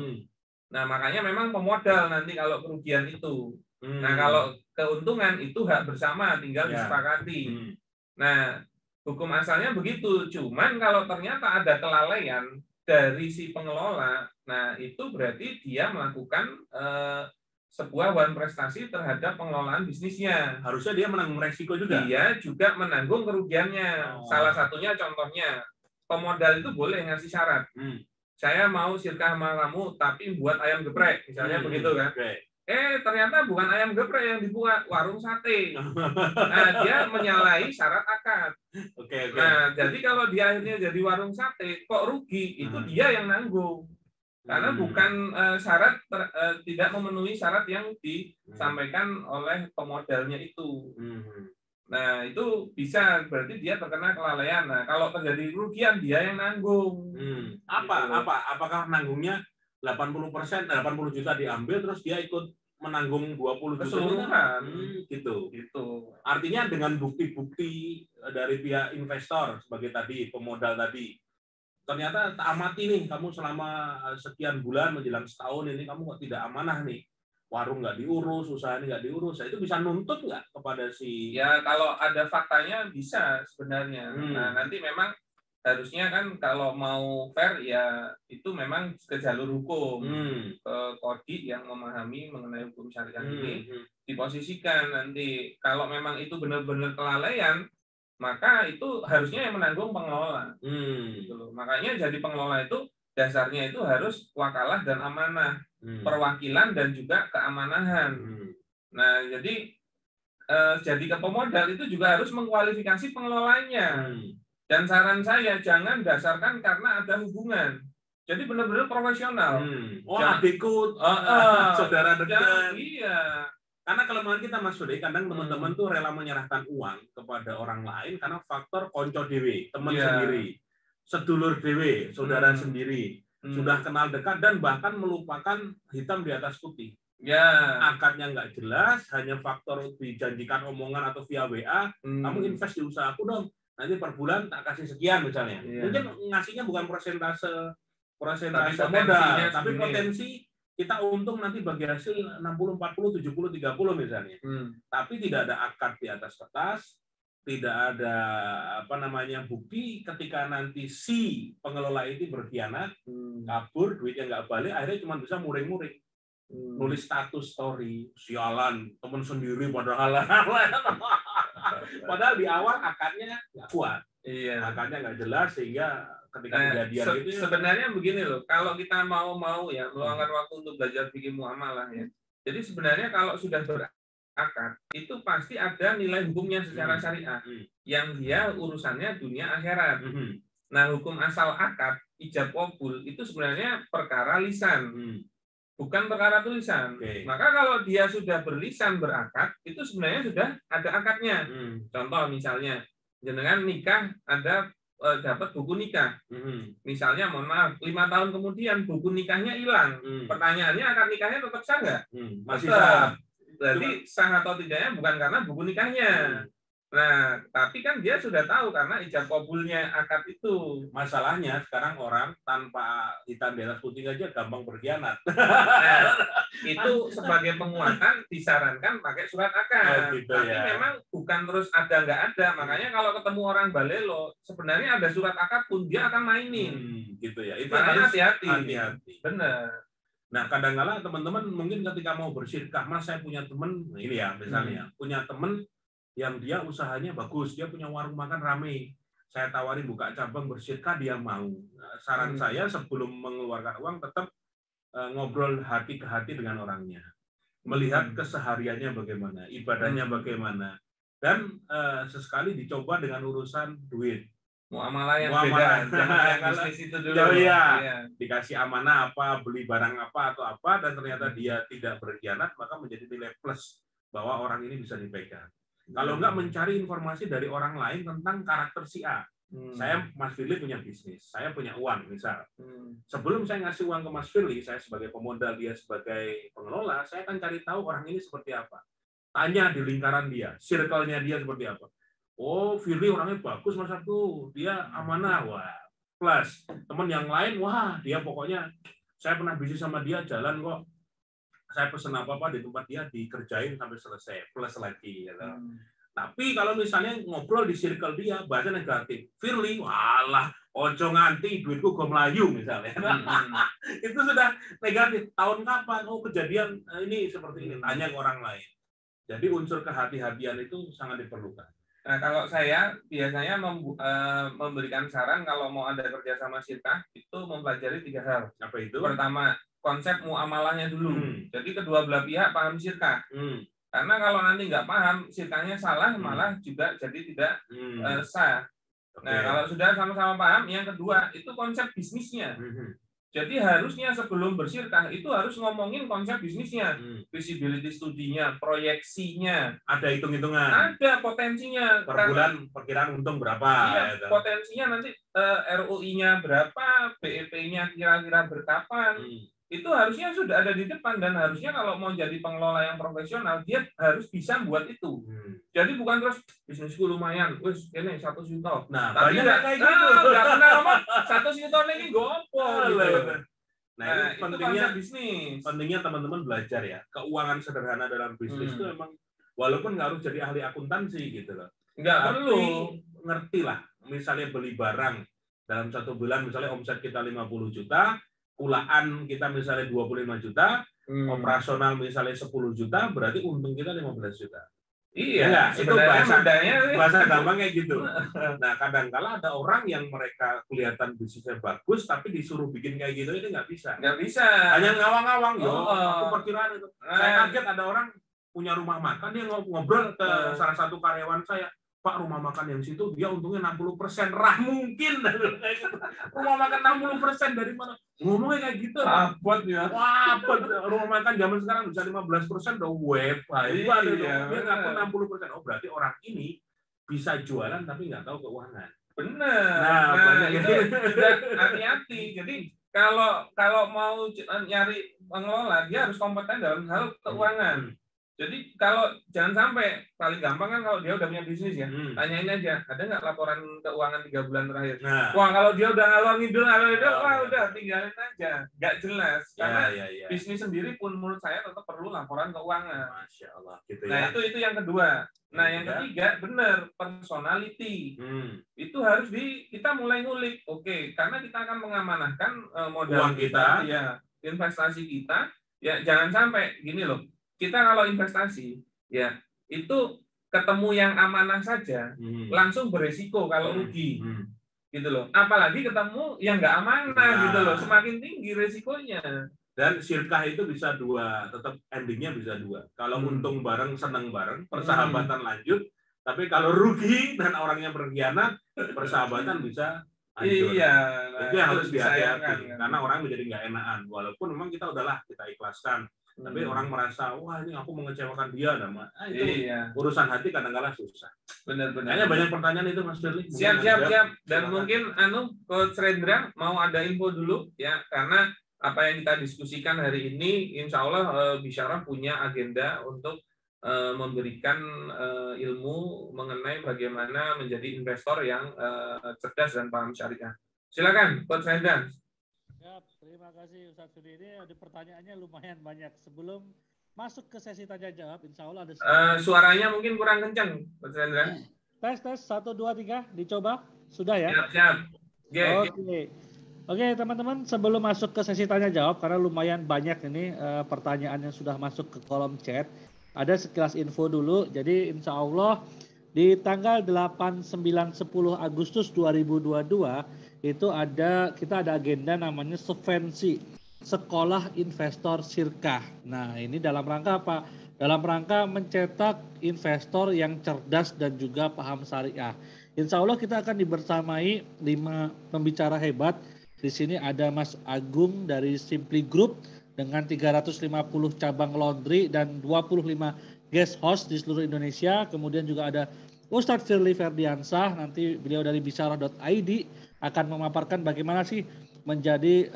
Nah, makanya memang pemodal nanti kalau kerugian itu. Nah, kalau keuntungan itu hak bersama, tinggal disepakati. Nah, hukum asalnya begitu. Cuman kalau ternyata ada kelalaian dari si pengelola, nah itu berarti dia melakukan sebuah wan prestasi terhadap pengelolaan bisnisnya. Harusnya dia menanggung resiko juga. Dia juga menanggung kerugiannya. Salah satunya contohnya, pemodal itu boleh ngasih syarat. Saya mau syirkah sama kamu, tapi buat ayam geprek, misalnya begitu kan. Ternyata bukan ayam geprek yang dibuat, warung sate. Nah, dia menyalahi syarat akad. Nah, jadi kalau dia akhirnya jadi warung sate, kok rugi, itu dia yang nanggung. Karena bukan syarat tidak memenuhi syarat yang disampaikan oleh pemodalnya itu. Nah, itu bisa berarti dia terkena kelalaian. Nah, kalau terjadi kerugian dia yang nanggung. Apakah nanggungnya 80%, 80 juta diambil terus dia ikut menanggung 20 juta keseluruhan gitu. Gitu. Artinya dengan bukti-bukti dari pihak investor sebagai tadi pemodal tadi, ternyata tak amati nih kamu selama sekian bulan menjelang setahun ini kamu kok tidak amanah nih, warung nggak diurus, usaha ini nggak diurus, itu bisa nuntut nggak kepada si? Ya kalau ada faktanya bisa sebenarnya. Nah nanti memang harusnya kan kalau mau fair ya itu memang ke jalur hukum, ke kodi yang memahami mengenai hukum syariah ini diposisikan nanti. Kalau memang itu benar-benar kelalaian, maka itu harusnya yang menanggung pengelola. Gitu loh. Makanya jadi pengelola itu dasarnya itu harus wakalah dan amanah, perwakilan dan juga keamanahan. Nah jadi jadi ke pemodal itu juga harus mengkualifikasi pengelolanya. Dan saran saya jangan dasarkan karena ada hubungan. Jadi benar-benar profesional. Oh, adikku, saudara dekat. Iya. Karena kelemahan kita Mas Sudi, kadang teman-teman tuh rela menyerahkan uang kepada orang lain karena faktor konco dewe, teman sendiri, sedulur dewe, saudara sendiri, sudah kenal dekat dan bahkan melupakan hitam di atas putih. Ya. Akadnya nggak jelas, hanya faktor dijanjikan omongan atau via WA, kamu invest di usahaku dong, nanti per bulan tak kasih sekian misalnya. Mungkin ngasihnya bukan persentase modal, tapi potensi kita untung nanti bagi hasil 60, 40, 70, 30 misalnya. Tapi tidak ada akad di atas kertas, tidak ada bukti ketika nanti si pengelola itu berkhianat, kabur, duitnya nggak balik, akhirnya cuma bisa muring-muring. Nulis status story, sialan, teman sendiri padahal di awal akadnya nggak kuat. Iya. Akadnya nggak jelas sehingga ketika kejadian itu sebenarnya begini loh, kalau kita mau ya meluangkan waktu untuk belajar fikih muamalah ya. Jadi sebenarnya kalau sudah berakad itu pasti ada nilai hukumnya secara syariah yang dia urusannya dunia akhirat. Nah, hukum asal akad ijab qabul itu sebenarnya perkara lisan. Bukan perkara tulisan. Maka kalau dia sudah berlisan berakad itu sebenarnya sudah ada akadnya. Contoh misalnya jenengan nikah ada dapat buku nikah. Misalnya mohon maaf 5 tahun kemudian buku nikahnya hilang. Pertanyaannya akad nikahnya tetap sah nggak? Masih sah. Berarti sah atau tidaknya bukan karena buku nikahnya. Nah, tapi kan dia sudah tahu karena ijab qabulnya akad itu. Masalahnya sekarang orang tanpa hitam di atas putih aja gampang berkhianat. Nah, itu sebagai penguatan disarankan pakai surat akad. Tapi memang bukan terus ada nggak ada. Makanya kalau ketemu orang balelo, sebenarnya ada surat akad pun dia akan mainin. Gitu ya. Itu makanya hati-hati. Benar. Nah, kadang-kala teman-teman mungkin ketika mau bersyirkah, Mas saya punya teman, ini ya misalnya, punya teman yang dia usahanya bagus, dia punya warung makan rame. Saya tawarin buka cabang bersyirkah, dia mau. Saran saya sebelum mengeluarkan uang tetap ngobrol hati ke hati dengan orangnya. Melihat kesehariannya bagaimana, ibadahnya bagaimana. Dan sesekali dicoba dengan urusan duit. Muamalah yang beda, jangan bisnis itu dulu. Ya. Dikasih amanah apa, beli barang apa atau apa, dan ternyata dia tidak berkhianat, maka menjadi nilai plus bahwa orang ini bisa dipegang. Kalau enggak mencari informasi dari orang lain tentang karakter si A. Saya, Mas Firly punya bisnis, saya punya uang misal. Sebelum saya ngasih uang ke Mas Firly, saya sebagai pemodal, dia sebagai pengelola, saya akan cari tahu orang ini seperti apa. Tanya di lingkaran dia, circle-nya dia seperti apa. Oh, Firly orangnya bagus Mas Abdu, dia amanah, wah. Plus, teman yang lain, wah dia pokoknya, saya pernah bisnis sama dia, jalan kok. Saya pesen apa-apa di tempat dia dikerjain sampai selesai, plus lagi. Gitu. Tapi kalau misalnya ngobrol di circle dia, bahasa negatif. Firly, walah, ojo nganti, duitku gue melayu misalnya. Itu sudah negatif. Tahun kapan? Oh kejadian ini seperti ini. Tanya ke orang lain. Jadi unsur kehati-hatian itu sangat diperlukan. Nah, kalau saya biasanya memberikan saran kalau mau ada kerjasama syirkah, itu mempelajari 3 hal. Apa itu? Pertama, konsep muamalahnya dulu. Jadi kedua belah pihak paham syirkah. Karena kalau nanti nggak paham, syirkahnya salah, malah juga jadi tidak sah. Nah, kalau sudah sama-sama paham, yang kedua itu konsep bisnisnya. Jadi harusnya sebelum bersyirkah itu harus ngomongin konsep bisnisnya, visibility studinya, proyeksinya. Ada hitung-hitungan. Ada potensinya. Per bulan perkiraan untung berapa? Iya, ya, potensinya nanti ROI-nya berapa, BEP-nya kira-kira berkapan. Itu harusnya sudah ada di depan dan harusnya kalau mau jadi pengelola yang profesional dia harus bisa buat itu. Jadi bukan terus bisnisku lumayan, wes ini 1 juta. Nah, tapi nggak kayak gitu. Nggak pernah ngomong 1 juta ini gopo. Gitu. Nah, ini pentingnya bisnis. Pentingnya teman-teman belajar ya. Keuangan sederhana dalam bisnis itu memang walaupun nggak harus jadi ahli akuntansi gitu loh. Nggak perlu. Ngerti lah. Misalnya beli barang dalam 1 bulan misalnya omset kita 50 juta. Kulaan kita misalnya 25 juta, operasional misalnya 10 juta, berarti untung kita 15 juta. Iya, itu bahasa gampang kayak gitu. Nah, kadang-kala ada orang yang mereka kelihatan bisnisnya bagus, tapi disuruh bikin kayak gitu, itu nggak bisa. Nggak bisa. Hanya ngawang-ngawang, aku perkiraan itu. Saya kaget ada orang punya rumah makan, dia ngobrol ke salah satu karyawan saya, Pak, rumah makan yang situ dia untungnya 60%. Rah mungkin. Rumah makan 60% dari mana? Ngomongnya kayak gitu. Abot ya. Wah, rumah makan zaman sekarang bisa 15% udah web. Dia ngaku 60%. Oh, berarti orang ini bisa jualan tapi nggak tahu keuangan. Benar. Nah itu hati-hati. Jadi kalau mau nyari pengelola, dia harus kompeten dalam hal keuangan. Jadi kalau jangan sampai, paling gampang kan kalau dia udah punya bisnis ya, tanyain aja, ada nggak laporan keuangan 3 bulan terakhir? Nah. Wah kalau dia udah ngalor ngidul, wah udah tinggalin aja, nggak jelas. Karena bisnis sendiri pun menurut saya tetap perlu laporan keuangan. Masya Allah. Gitu ya. Nah itu yang kedua. Nah yang ketiga benar personality. Itu harus kita mulai ngulik. Oke, karena kita akan mengamanahkan modal kita, ya investasi kita, ya jangan sampai gini loh. Kita kalau investasi, ya itu ketemu yang amanah saja, langsung beresiko kalau rugi, gitu loh. Apalagi ketemu yang nggak amanah, gitu loh. Semakin tinggi resikonya. Dan syirkah itu bisa dua, tetap endingnya bisa dua. Kalau untung bareng, senang bareng, persahabatan lanjut. Tapi kalau rugi dan orangnya berkhianat, persahabatan bisa hancur. Iya, itu yang harus dihati-hati. Karena orang menjadi nggak enakan. Walaupun memang kita kita ikhlaskan. Tapi orang merasa, wah ini aku mengecewakan dia, itu urusan hati kadang-kadang susah. Benar-benar. Kayaknya banyak pertanyaan itu, Mas Firly. Siap. Dan mungkin Coach Rendra mau ada info dulu ya, karena apa yang kita diskusikan hari ini, insya Allah Bisyarah punya agenda untuk memberikan ilmu mengenai bagaimana menjadi investor yang cerdas dan paham syariah. Silakan, Coach Rendra. Terima kasih Ustadz Sudi. Ini ada pertanyaannya lumayan banyak. Sebelum masuk ke sesi tanya jawab, insya Allah ada. Suaranya mungkin kurang kencang, Coach Rendra. Tes 1, 2, 3, dicoba. Sudah ya? Siap. Oke, teman-teman, sebelum masuk ke sesi tanya jawab, karena lumayan banyak ini pertanyaan yang sudah masuk ke kolom chat, ada sekilas info dulu. Jadi insya Allah di tanggal 8, 9, 10 Agustus 2022 itu kita ada agenda namanya Subvensi Sekolah Investor Syirkah. Nah, ini dalam rangka apa? Dalam rangka mencetak investor yang cerdas dan juga paham syariah. Insya Allah kita akan dibersamai 5 pembicara hebat. Di sini ada Mas Agung dari Simply Group dengan 350 cabang laundry dan 25 guest host di seluruh Indonesia. Kemudian juga ada Ustadz Firly Ferdiansah, nanti beliau dari bisyarah.id akan memaparkan bagaimana sih menjadi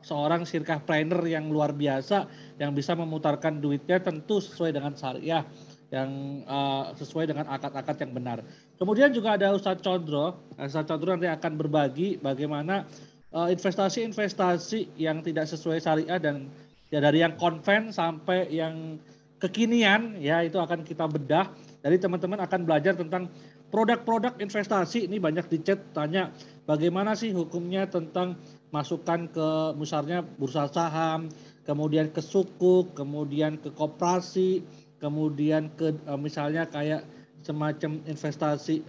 seorang syirkah planner yang luar biasa yang bisa memutarkan duitnya tentu sesuai dengan syariah, yang sesuai dengan akad-akad yang benar. Kemudian juga ada Ustadz Condro. Ustadz Condro nanti akan berbagi bagaimana investasi-investasi yang tidak sesuai syariah dan ya dari yang konven sampai yang kekinian ya itu akan kita bedah. Jadi teman-teman akan belajar tentang produk-produk investasi. Ini banyak di chat tanya bagaimana sih hukumnya tentang masukkan ke misalnya bursa saham, kemudian ke sukuk, kemudian ke koperasi, kemudian ke misalnya kayak semacam investasi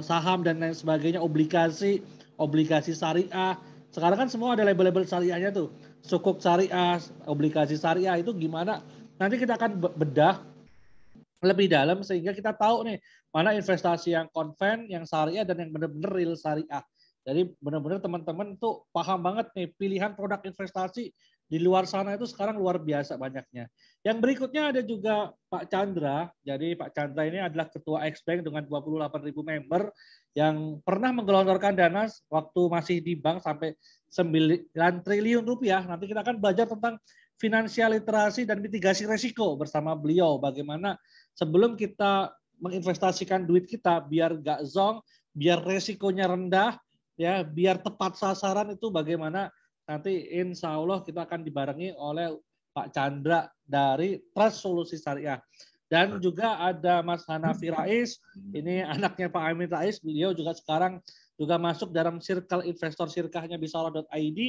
saham dan lain sebagainya, obligasi syariah. Sekarang kan semua ada label-label syariahnya tuh. Sukuk syariah, obligasi syariah itu gimana? Nanti kita akan bedah lebih dalam sehingga kita tahu nih mana investasi yang konven, yang syariah dan yang benar-benar real syariah. Jadi benar-benar teman-teman tuh paham banget nih pilihan produk investasi di luar sana itu sekarang luar biasa banyaknya. Yang berikutnya ada juga Pak Chandra. Jadi Pak Chandra ini adalah ketua X-Bank dengan 28.000 member yang pernah menggelontorkan dana waktu masih di bank sampai 9 triliun rupiah. Nanti kita akan belajar tentang finansial literasi dan mitigasi resiko bersama beliau. Bagaimana sebelum kita menginvestasikan duit kita biar gak zonk, biar resikonya rendah, ya biar tepat sasaran itu bagaimana nanti insya Allah kita akan dibarengi oleh Pak Chandra dari Trust Solusi Syariah. Dan juga ada Mas Hanafi Rais, ini anaknya Pak Amin Rais, beliau juga sekarang juga masuk dalam circle investor syirkahnya bisyarah.id.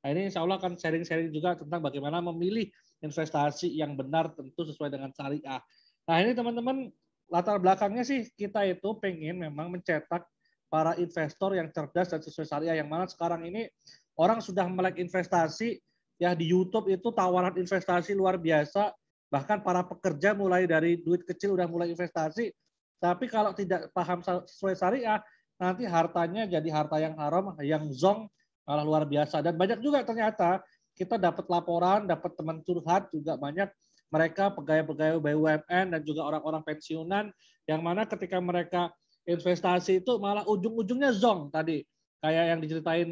Nah ini insya Allah akan sharing-sharing juga tentang bagaimana memilih investasi yang benar tentu sesuai dengan syariah. Nah ini teman-teman latar belakangnya sih kita itu pengen memang mencetak para investor yang cerdas dan sesuai syariah, yang mana sekarang ini orang sudah melek investasi ya di YouTube itu tawaran investasi luar biasa Bahkan para pekerja mulai dari duit kecil udah mulai investasi, tapi kalau tidak paham sesuai syariah, nanti hartanya jadi harta yang haram, yang zong, malah luar biasa. Dan banyak juga ternyata kita dapat laporan, dapat teman curhat juga banyak mereka pegawai-pegawai BUMN dan juga orang-orang pensiunan yang mana ketika mereka investasi itu malah ujung-ujungnya zong tadi. Kayak yang diceritain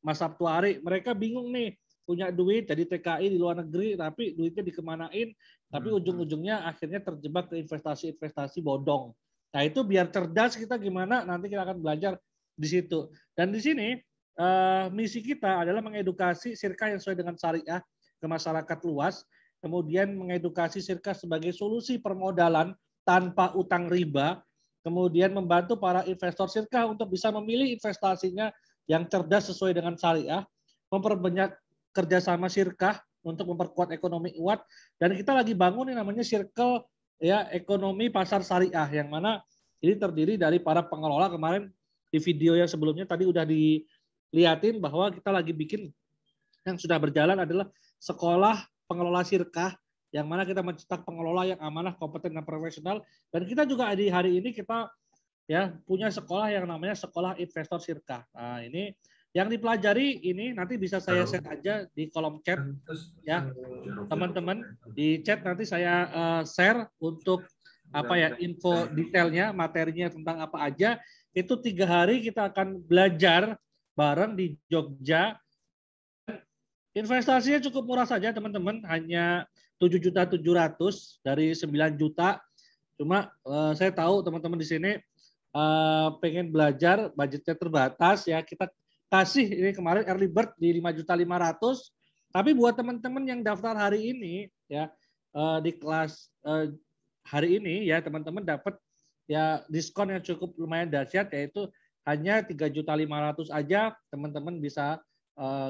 Mas Sabtuari, mereka bingung nih punya duit jadi TKI di luar negeri tapi duitnya dikemanain, tapi ujung-ujungnya akhirnya terjebak ke investasi-investasi bodong. Nah itu biar cerdas kita gimana nanti kita akan belajar di situ. Dan di sini misi kita adalah mengedukasi sirkah yang sesuai dengan syariah ke masyarakat luas, kemudian mengedukasi sirkah sebagai solusi permodalan tanpa utang riba, kemudian membantu para investor sirkah untuk bisa memilih investasinya yang cerdas sesuai dengan syariah, memperbanyak kerjasama sirkah untuk memperkuat ekonomi kuat, dan kita lagi bangun yang namanya circle ya ekonomi pasar syariah yang mana ini terdiri dari para pengelola. Kemarin di video yang sebelumnya tadi udah dilihatin bahwa kita lagi bikin yang sudah berjalan adalah sekolah pengelola sirkah yang mana kita mencetak pengelola yang amanah, kompeten dan profesional. Dan kita juga di hari ini kita ya punya sekolah yang namanya sekolah investor sirkah. Nah, ini yang dipelajari ini nanti bisa saya share aja di kolom chat ya teman-teman, di chat nanti saya share untuk apa ya info detailnya, materinya tentang apa aja. Itu 3 hari kita akan belajar bareng di Jogja. Investasinya cukup murah saja teman-teman, hanya 7.700.000 dari 9 juta. Cuma saya tahu teman-teman di sini pengen belajar, budgetnya terbatas ya, kita kasih ini kemarin early bird di 5.500.000. Tapi buat teman-teman yang daftar hari ini ya di kelas hari ini ya teman-teman dapat ya diskon yang cukup lumayan dahsyat, yaitu hanya 3.500.000 aja teman-teman bisa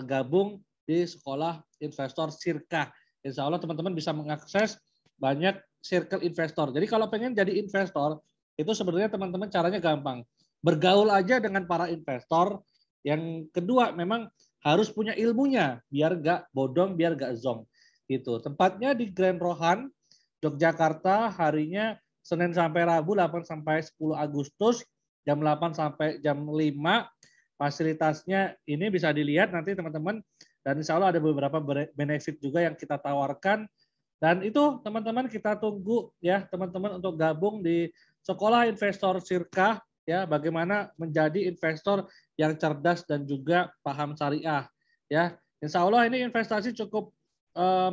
gabung di sekolah investor sirkah. Insya Allah teman-teman bisa mengakses banyak circle investor. Jadi kalau pengen jadi investor itu sebenarnya teman-teman caranya gampang. Bergaul aja dengan para investor. Yang kedua memang harus punya ilmunya biar gak bodong, biar gak zong gitu. Tempatnya di Grand Rohan Yogyakarta, harinya Senin sampai Rabu 8 sampai 10 Agustus jam 8 sampai jam 5. Fasilitasnya ini bisa dilihat nanti teman-teman, dan insya Allah ada beberapa benefit juga yang kita tawarkan. Dan itu teman-teman kita tunggu ya teman-teman untuk gabung di sekolah investor sirkah ya, bagaimana menjadi investor yang cerdas dan juga paham syariah ya. Insya Allah ini investasi cukup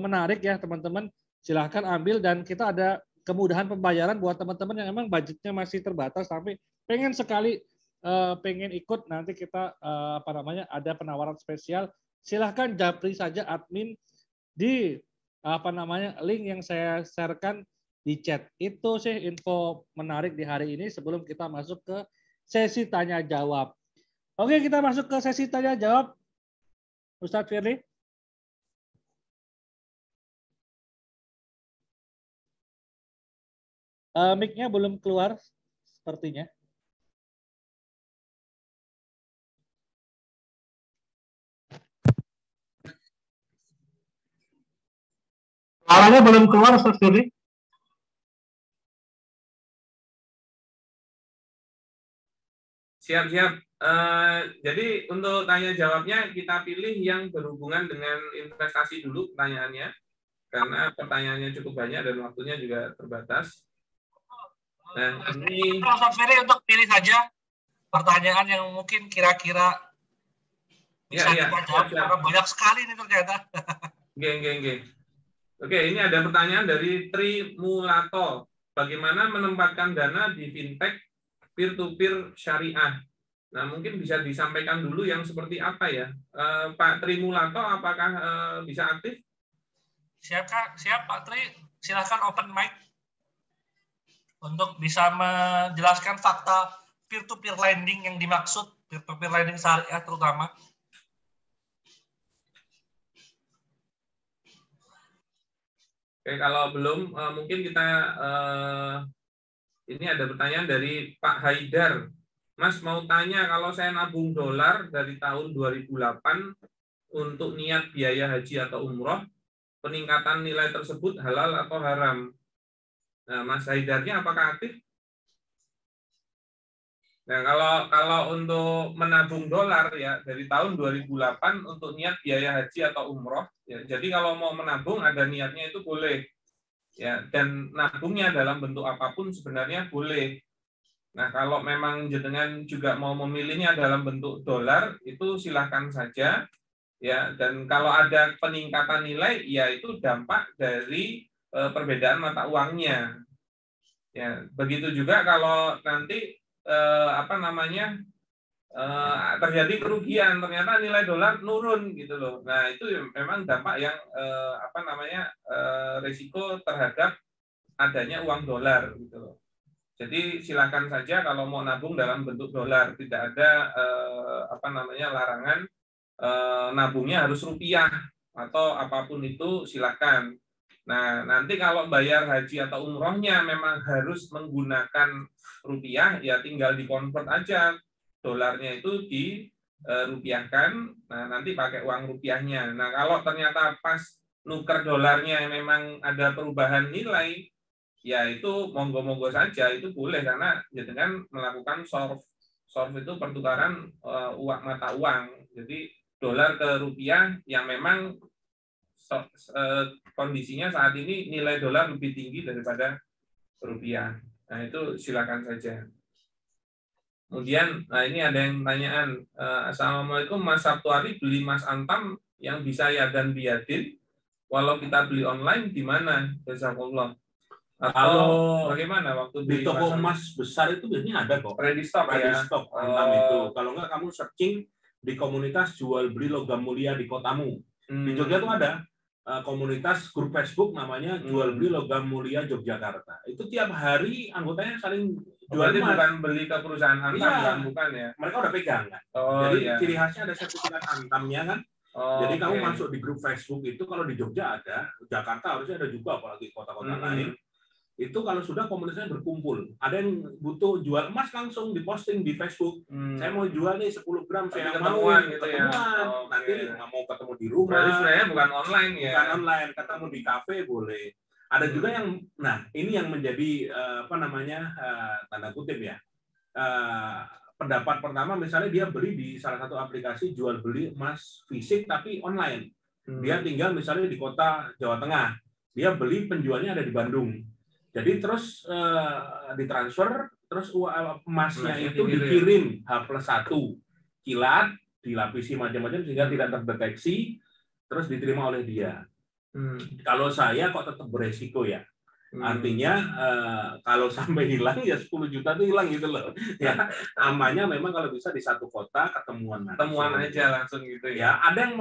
menarik ya teman-teman, silahkan ambil. Dan kita ada kemudahan pembayaran buat teman-teman yang memang budgetnya masih terbatas tapi pengen sekali pengen ikut. Nanti kita apa namanya ada penawaran spesial, silahkan japri saja admin di apa namanya link yang saya sharekan di chat. Itu sih info menarik di hari ini sebelum kita masuk ke sesi tanya jawab. Oke, kita masuk ke sesi tanya jawab. Ustadz Firly. Mic-nya belum keluar sepertinya. Suaranya belum keluar, Ustadz Firly. Siap-siap. Jadi untuk tanya jawabnya kita pilih yang berhubungan dengan investasi dulu pertanyaannya, karena pertanyaannya cukup banyak dan waktunya juga terbatas. Nah, ini Ustadz Ferry untuk pilih saja pertanyaan yang mungkin kira-kira bisa kita jawab, karena banyak sekali ini ternyata. Oke, ini ada pertanyaan dari Tri Mulato. Bagaimana menempatkan dana di fintech peer-to-peer syariah? Nah, mungkin bisa disampaikan dulu yang seperti apa ya, Pak Tri Mulato, apakah bisa aktif? Siap Pak Tri, silahkan open mic untuk bisa menjelaskan fakta peer-to-peer lending yang dimaksud, peer-to-peer lending syariah terutama. Oke, kalau belum, mungkin kita ini ada pertanyaan dari Pak Haidar. Mas mau tanya, kalau saya nabung dolar dari tahun 2008 untuk niat biaya haji atau umroh, peningkatan nilai tersebut halal atau haram. Nah, Mas Haidarnya apakah aktif? Nah, kalau untuk menabung dolar ya dari tahun 2008 untuk niat biaya haji atau umroh, ya, jadi kalau mau menabung ada niatnya itu boleh, ya, dan nabungnya dalam bentuk apapun sebenarnya boleh. Nah, kalau memang jenengan juga mau memilihnya dalam bentuk dolar itu silahkan saja, ya. Dan kalau ada peningkatan nilai, ya itu dampak dari perbedaan mata uangnya. Ya, begitu juga kalau nanti terjadi kerugian, ternyata nilai dolar nurun gitu loh. Nah, itu memang dampak yang risiko terhadap adanya uang dolar gitu loh. Jadi silakan saja kalau mau nabung dalam bentuk dolar, tidak ada larangan nabungnya harus rupiah atau apapun itu silakan. Nah, nanti kalau bayar haji atau umrohnya memang harus menggunakan rupiah, ya tinggal dikonvert aja. Dolarnya itu dirupiahkan, nah nanti pakai uang rupiahnya. Nah, kalau ternyata pas nuker dolarnya memang ada perubahan nilai, ya itu monggo-monggo saja, itu boleh karena jangan melakukan short itu pertukaran mata uang. Jadi dolar ke rupiah yang memang kondisinya saat ini nilai dolar lebih tinggi daripada rupiah. Nah, itu silakan saja. Kemudian, nah ini ada yang pertanyaan, Assalamualaikum Mas Sabtuari, beli Mas Antam yang bisa yadan biadin, walau kita beli online di mana? Jazakallah. Atau bagaimana waktu di toko emas besar itu biasanya ada kok. Ready stock ya. Stock Antam itu. Kalau enggak kamu searching di komunitas jual beli logam mulia di kotamu. Di Jogja tuh ada komunitas grup Facebook namanya jual beli logam mulia Yogyakarta. Itu tiap hari anggotanya saling jual emas. Bukan beli ke perusahaan Antam, bukan ya? Mereka udah pegang kan. Jadi ciri khasnya ada sertifikat Antamnya kan. Jadi kamu masuk di grup Facebook itu, kalau di Jogja ada, Jakarta harusnya ada juga, apalagi kota-kota lain. Itu kalau sudah komunitasnya berkumpul, ada yang butuh jual emas langsung diposting di Facebook. Saya mau jual nih 10 gram, saya ketemuan mau gitu ketemuan. Ya. Nanti nggak mau ketemu di rumah. Berarti sebenarnya bukan online ya. Bukan online, ketemu di kafe boleh. Ada juga yang, nah ini yang menjadi tanda kutip ya. Pendapat pertama, misalnya dia beli di salah satu aplikasi jual beli emas fisik tapi online. Dia tinggal misalnya di kota Jawa Tengah. Dia beli, penjualnya ada di Bandung. Jadi terus ditransfer, terus emasnya itu dikirim H+1 kilat, dilapisi macam-macam sehingga tidak terdeteksi, terus diterima oleh dia. Kalau saya kok tetap beresiko ya. Artinya kalau sampai hilang ya 10 juta itu hilang gitu loh. Ya, amannya memang kalau bisa di satu kota ketemuan aja langsung gitu ya. Ada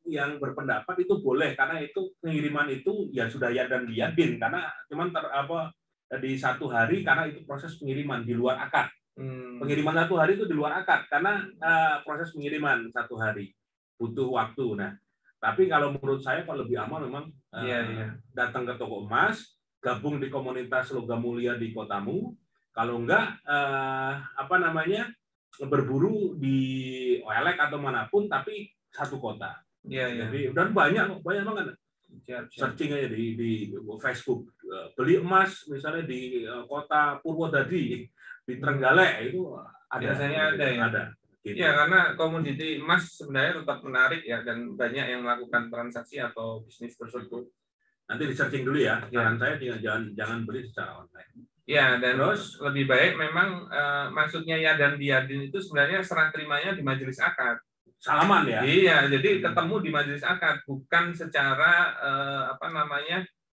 yang berpendapat itu boleh karena itu pengiriman itu ya sudah ya dan diadin karena cuman di satu hari karena itu proses pengiriman di luar akad. Pengiriman satu hari itu di luar akad karena proses pengiriman satu hari butuh waktu. Nah, tapi kalau menurut saya kok lebih aman memang datang ke toko emas, gabung di komunitas logam mulia di kotamu. Kalau enggak berburu di OLX atau manapun tapi satu kota. Jadi dan banyak banget. Searching aja di Facebook, beli emas misalnya di kota Purwodadi, di Trenggalek itu ada. Biasanya ada ya. Ada. Gitu. Ya, karena komoditi emas sebenarnya tetap menarik ya, dan banyak yang melakukan transaksi atau bisnis tersebut. Nanti di searching dulu ya. Saran saya jangan beli secara online. Ya, dan terus lebih baik memang maksudnya ya dan diadin itu sebenarnya serah terimanya di majelis akad. Salaman ya. Iya, jadi ketemu di majelis akad, bukan secara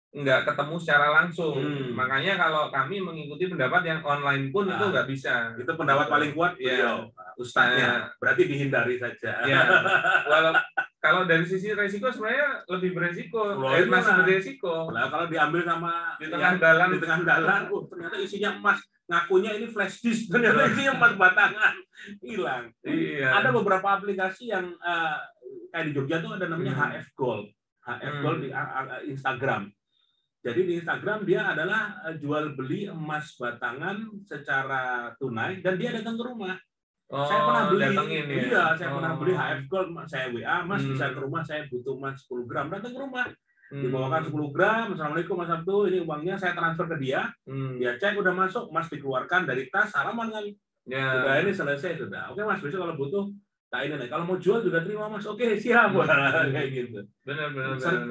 nggak ketemu secara langsung. Makanya kalau kami mengikuti pendapat yang online pun itu nggak bisa. Itu pendapat paling kuat ya. Ustaznya. Berarti dihindari saja. Ya. Kalau dari sisi resiko sebenarnya lebih beresiko. Masih beresiko. Nah, kalau diambil sama di tengah jalan, ternyata isinya emas. Ngakunya ini flash disk, ternyata isinya emas batangan. Hilang. Iya. Ada beberapa aplikasi yang kayak di Jogja tuh ada namanya HF Gold. HF Gold di Instagram. Jadi di Instagram dia adalah jual beli emas batangan secara tunai dan dia datang ke rumah. Saya pernah beli, datengin ya. iya, saya pernah beli HF Gold, saya WA, Mas bisa ke Hmm. rumah, saya butuh emas 10 gram, datang ke rumah, Hmm. dibawakan 10 gram, Assalamualaikum Mas Abdul, ini uangnya, saya transfer ke dia, dia cek udah masuk, Mas dikeluarkan dari tas, salaman kali, Ya. sudah ini selesai sudah, oke Mas, besok kalau butuh, tak ini nih, kalau mau jual juga terima Mas, oke siap, kayak gitu. Benar.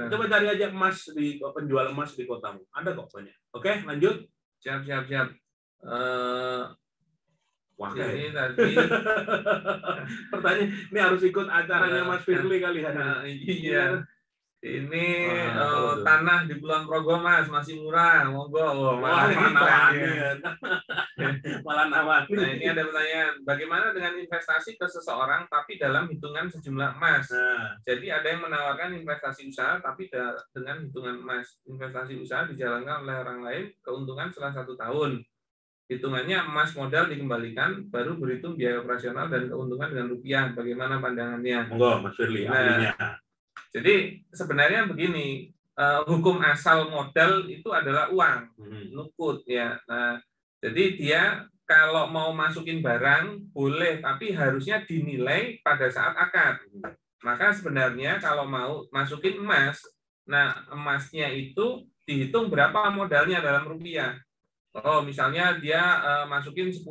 Coba cari aja emas di penjual emas di kotamu, ada kok banyak. Oke, lanjut. Siap. Wah, Ini kayak tadi pertanyaan ini harus ikut acaranya Mas Firly kali ya. iya. Ini Wah, tanah di Pulau Progo Mas masih murah, monggo. Wah, malah nawani. Nah, ini ada pertanyaan, bagaimana dengan investasi ke seseorang tapi dalam hitungan sejumlah emas? Nah, Jadi ada yang menawarkan investasi usaha tapi dengan hitungan emas. Investasi usaha dijalankan oleh orang lain, keuntungan setelah 1 tahun. Hitungannya emas modal dikembalikan, baru berhitung biaya operasional dan keuntungan dengan rupiah. Bagaimana pandangannya? monggo Mas Firly, ahlinya. Jadi sebenarnya begini, hukum asal modal itu adalah uang, nukut ya. Nah, jadi dia kalau mau masukin barang boleh, tapi harusnya dinilai pada saat akad. Maka sebenarnya kalau mau masukin emas, nah emasnya itu dihitung berapa modalnya dalam rupiah. Oh, misalnya dia masukin 10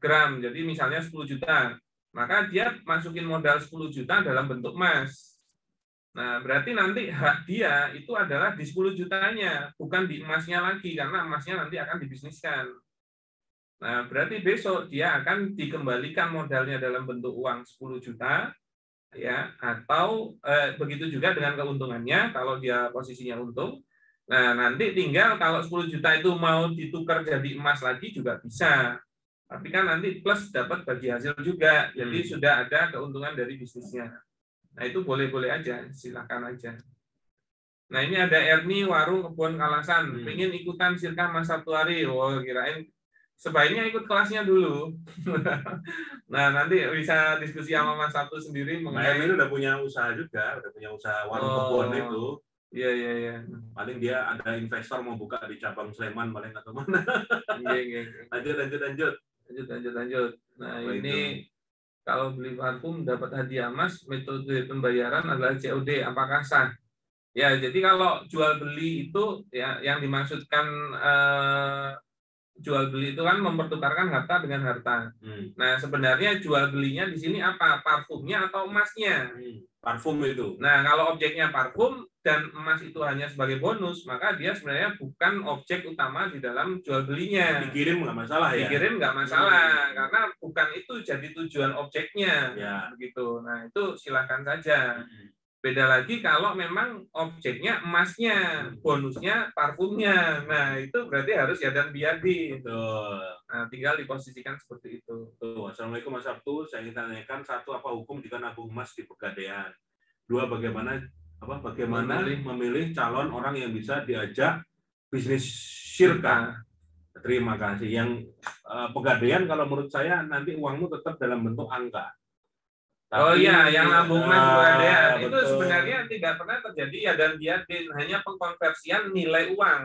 gram, jadi misalnya 10 juta. Maka dia masukin modal 10 juta dalam bentuk emas. Nah, berarti nanti hak dia itu adalah di 10 jutanya, bukan di emasnya lagi, karena emasnya nanti akan dibisniskan. Nah, berarti besok dia akan dikembalikan modalnya dalam bentuk uang 10 juta, ya, atau begitu juga dengan keuntungannya, kalau dia posisinya untung. Nah, nanti tinggal kalau 10 juta itu mau ditukar jadi emas lagi juga bisa. Tapi kan nanti plus dapat bagi hasil juga. Jadi sudah ada keuntungan dari bisnisnya. Nah, itu boleh-boleh aja, silakan aja. Nah, ini ada Erni Warung Kebon Kalasan, pengen ikutan sirkah Mas Sabtu hari. Oh, kirain sebaiknya ikut kelasnya dulu. Nah, nanti bisa diskusi sama Mas Sabtu sendiri mengenai. Ini udah punya usaha juga, udah punya usaha warung kebon itu. Iya. Paling dia ada investor mau buka di cabang Sleman paling atau mana. Iya. Lanjut. Nah, ini kalau beli parfum dapat hadiah emas, metode pembayaran adalah COD. Apakah sah? Ya, jadi kalau jual beli itu ya yang dimaksudkan jual beli itu kan mempertukarkan harta dengan harta. Nah, sebenarnya jual belinya di sini apa? Parfumnya atau emasnya? Parfum itu. Nah, kalau objeknya parfum dan emas itu hanya sebagai bonus, maka dia sebenarnya bukan objek utama di dalam jual belinya. Dikirim nggak masalah ya? Dikirim nggak masalah, karena bukan itu jadi tujuan objeknya. Ya. Begitu. Nah, itu silakan saja. Beda lagi kalau memang objeknya emasnya, bonusnya parfumnya. Nah, itu berarti harus ya dan biadi. Nah, tinggal diposisikan seperti itu. Assalamualaikum Mas Sabtu, saya ingin tanyakan, 1, apa hukum jika nabung emas di Pegadaian? 2, bagaimana memilih calon orang yang bisa diajak bisnis syirkah? Terima kasih. Yang Pegadaian kalau menurut saya nanti uangmu tetap dalam bentuk angka. Tapi, yang nabung emas Pegadaian itu sebenarnya tidak pernah terjadi ya dan biadin, hanya pengkonversian nilai uang.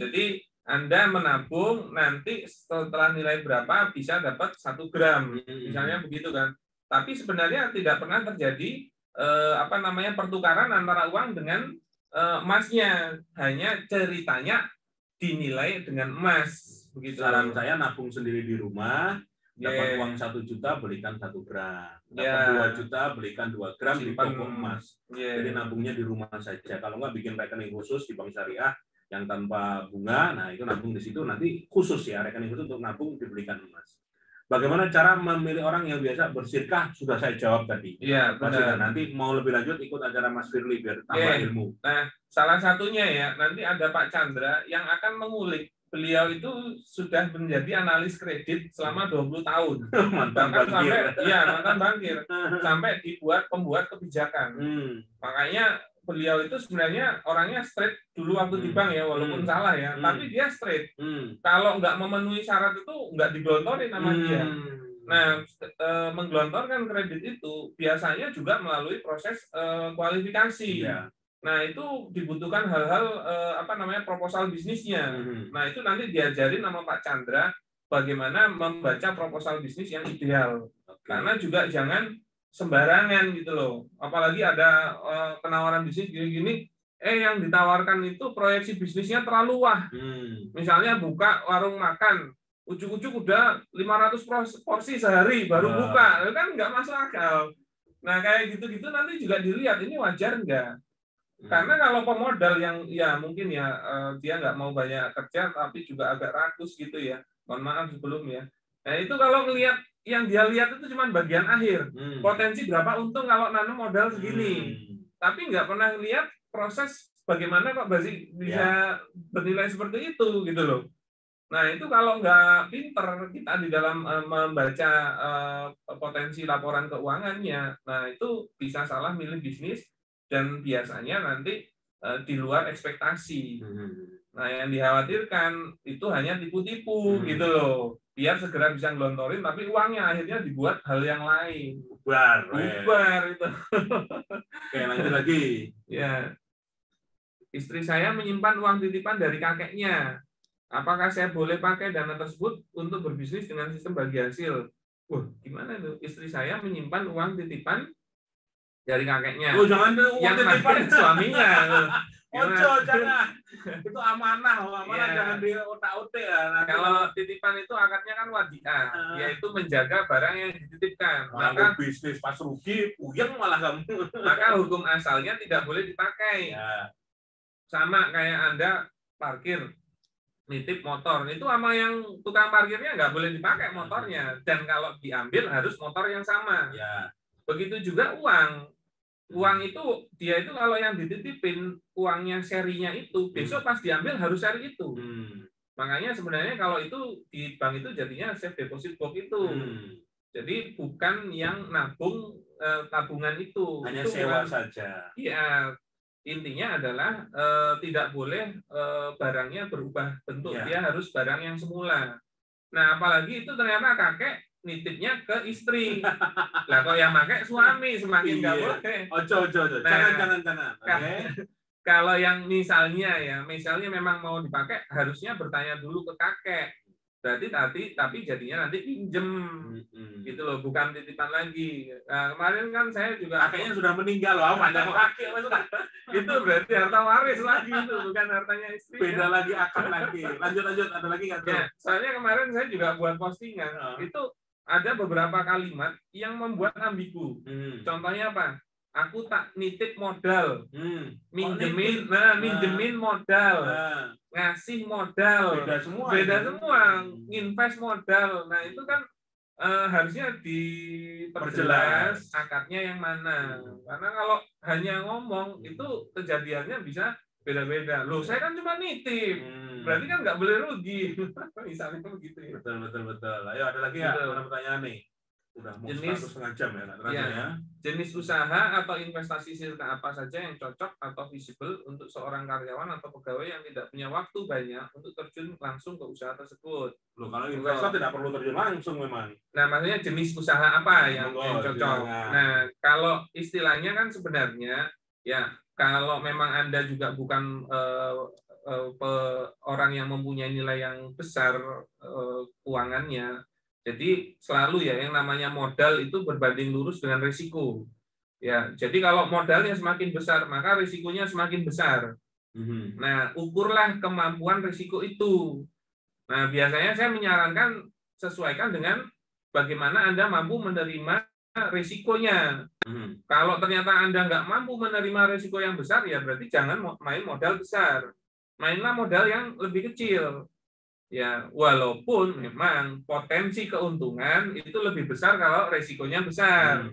Jadi Anda menabung, nanti setelah nilai berapa bisa dapat 1 gram, misalnya begitu kan. Tapi sebenarnya tidak pernah terjadi pertukaran antara uang dengan emasnya, hanya ceritanya dinilai dengan emas. Begitu. Saran saya nabung sendiri di rumah, dapat uang 1 juta belikan 1 gram, dapat 2 juta belikan 2 gram di toko emas. Jadi nabungnya di rumah saja. Kalau nggak bikin rekening khusus di bank syariah yang tanpa bunga, nah itu nabung di situ nanti khusus ya, rekening khusus untuk nabung dibelikan emas. Bagaimana cara memilih orang yang biasa bersirkah? Sudah saya jawab tadi. Iya, benar. Nanti mau lebih lanjut ikut acara Mas Firly biar tambah ilmu. Nah, salah satunya ya, nanti ada Pak Chandra yang akan mengulik. Beliau itu sudah menjadi analis kredit selama 20 tahun. Mantan bankir. Mantan bankir. Sampai dibuat pembuat kebijakan. Makanya beliau itu sebenarnya orangnya straight dulu waktu di bank ya, walaupun salah ya, tapi dia straight. Kalau nggak memenuhi syarat itu nggak digelontorin sama dia. Nah, menggelontorkan kredit itu biasanya juga melalui proses kualifikasi. Nah, itu dibutuhkan hal-hal proposal bisnisnya. Nah, itu nanti diajarin sama Pak Chandra bagaimana membaca proposal bisnis yang ideal. Karena juga jangan sembarangan gitu loh. Apalagi ada penawaran bisnis gini-gini, yang ditawarkan itu proyeksi bisnisnya terlalu wah. Misalnya buka warung makan, ujuk-ujuk udah 500 porsi sehari baru buka, kan nggak masuk akal. Nah kayak gitu-gitu nanti juga dilihat ini wajar nggak? Karena kalau pemodal yang ya mungkin ya dia nggak mau banyak kerja tapi juga agak rakus gitu ya. Mohon maaf sebelum ya. Nah itu kalau ngelihat yang dia lihat itu cuma bagian akhir. Potensi berapa untung kalau nanam modal segini. Tapi nggak pernah lihat proses bagaimana kok bisa bernilai seperti itu gitu loh. Nah itu kalau nggak pinter kita di dalam membaca potensi laporan keuangannya, nah itu bisa salah milih bisnis dan biasanya nanti di luar ekspektasi. Nah yang dikhawatirkan itu hanya tipu-tipu gitu loh, biar segera bisa ngelontorin, tapi uangnya akhirnya dibuat hal yang lain. Bubar itu. Oke, lanjut lagi. Ya, istri saya menyimpan uang titipan dari kakeknya. Apakah saya boleh pakai dana tersebut untuk berbisnis dengan sistem bagi hasil? Wah, gimana itu? Istri saya menyimpan uang titipan dari kakeknya. Oh, jangan yang titipan suaminya. Ojo, jangan. Itu amanah jangan di otak-otak ya. Nah, kalau titipan itu akadnya kan wadiah, yaitu menjaga barang yang dititipkan. Maka bisnis pas rugi, puyeng malah kamu. Maka hukum asalnya tidak boleh dipakai. Sama kayak Anda parkir, nitip motor, itu sama yang tukang parkirnya nggak boleh dipakai motornya, dan kalau diambil harus motor yang sama. Begitu juga uang itu dia itu kalau yang dititipin uangnya serinya itu besok pas diambil harus seri itu. Makanya sebenarnya kalau itu di bank itu jadinya safe deposit box itu. Jadi bukan yang nabung tabungan itu. Hanya itu sewa saja. Iya. Intinya adalah tidak boleh barangnya berubah bentuk, dia harus barang yang semula. Nah, apalagi itu ternyata kakek nitipnya ke istri. Lah kok yang pakai suami, semakin nggak boleh. Ojo. Jangan. Kalau yang misalnya memang mau dipakai, harusnya bertanya dulu ke kakek. Berarti tapi jadinya nanti pinjem gitu loh, bukan titipan lagi. Nah, kemarin kan saya juga kakeknya sudah meninggal loh, pandang kakek itu berarti harta waris lagi, itu bukan hartanya istri. Beda lagi akad lagi. Lanjut ada lagi nggak tuh? Ya, soalnya kemarin saya juga buat postingan itu ada beberapa kalimat yang membuat ambigu. Contohnya apa? Aku tak nitip modal, minjemin modal, ngasih modal, beda semua, invest modal. Nah itu kan harusnya diperjelas akadnya yang mana. Karena kalau hanya ngomong itu kejadiannya bisa beda-beda. Loh, saya kan cuma nitip, berarti kan nggak boleh rugi. Misalnya begitu ya. Betul. Ayo ada lagi ya? Ada pertanyaan nih. Udah mau jenis 1,5 jam ya. Jenis usaha atau investasi sirka apa saja yang cocok atau visible untuk seorang karyawan atau pegawai yang tidak punya waktu banyak untuk terjun langsung ke usaha tersebut. Loh, kalau investor tidak perlu terjun langsung memang. Nah, maksudnya jenis usaha apa yang cocok. Nah, kalau istilahnya kan sebenarnya ya kalau memang Anda juga bukan orang yang mempunyai nilai yang besar keuangannya. Jadi selalu ya yang namanya modal itu berbanding lurus dengan risiko. Ya, jadi kalau modalnya semakin besar, maka risikonya semakin besar. Nah, ukurlah kemampuan risiko itu. Nah, biasanya saya menyarankan sesuaikan dengan bagaimana Anda mampu menerima risikonya. Kalau ternyata Anda nggak mampu menerima risiko yang besar, ya berarti jangan main modal besar. Mainlah modal yang lebih kecil. Ya, walaupun memang potensi keuntungan itu lebih besar kalau resikonya besar.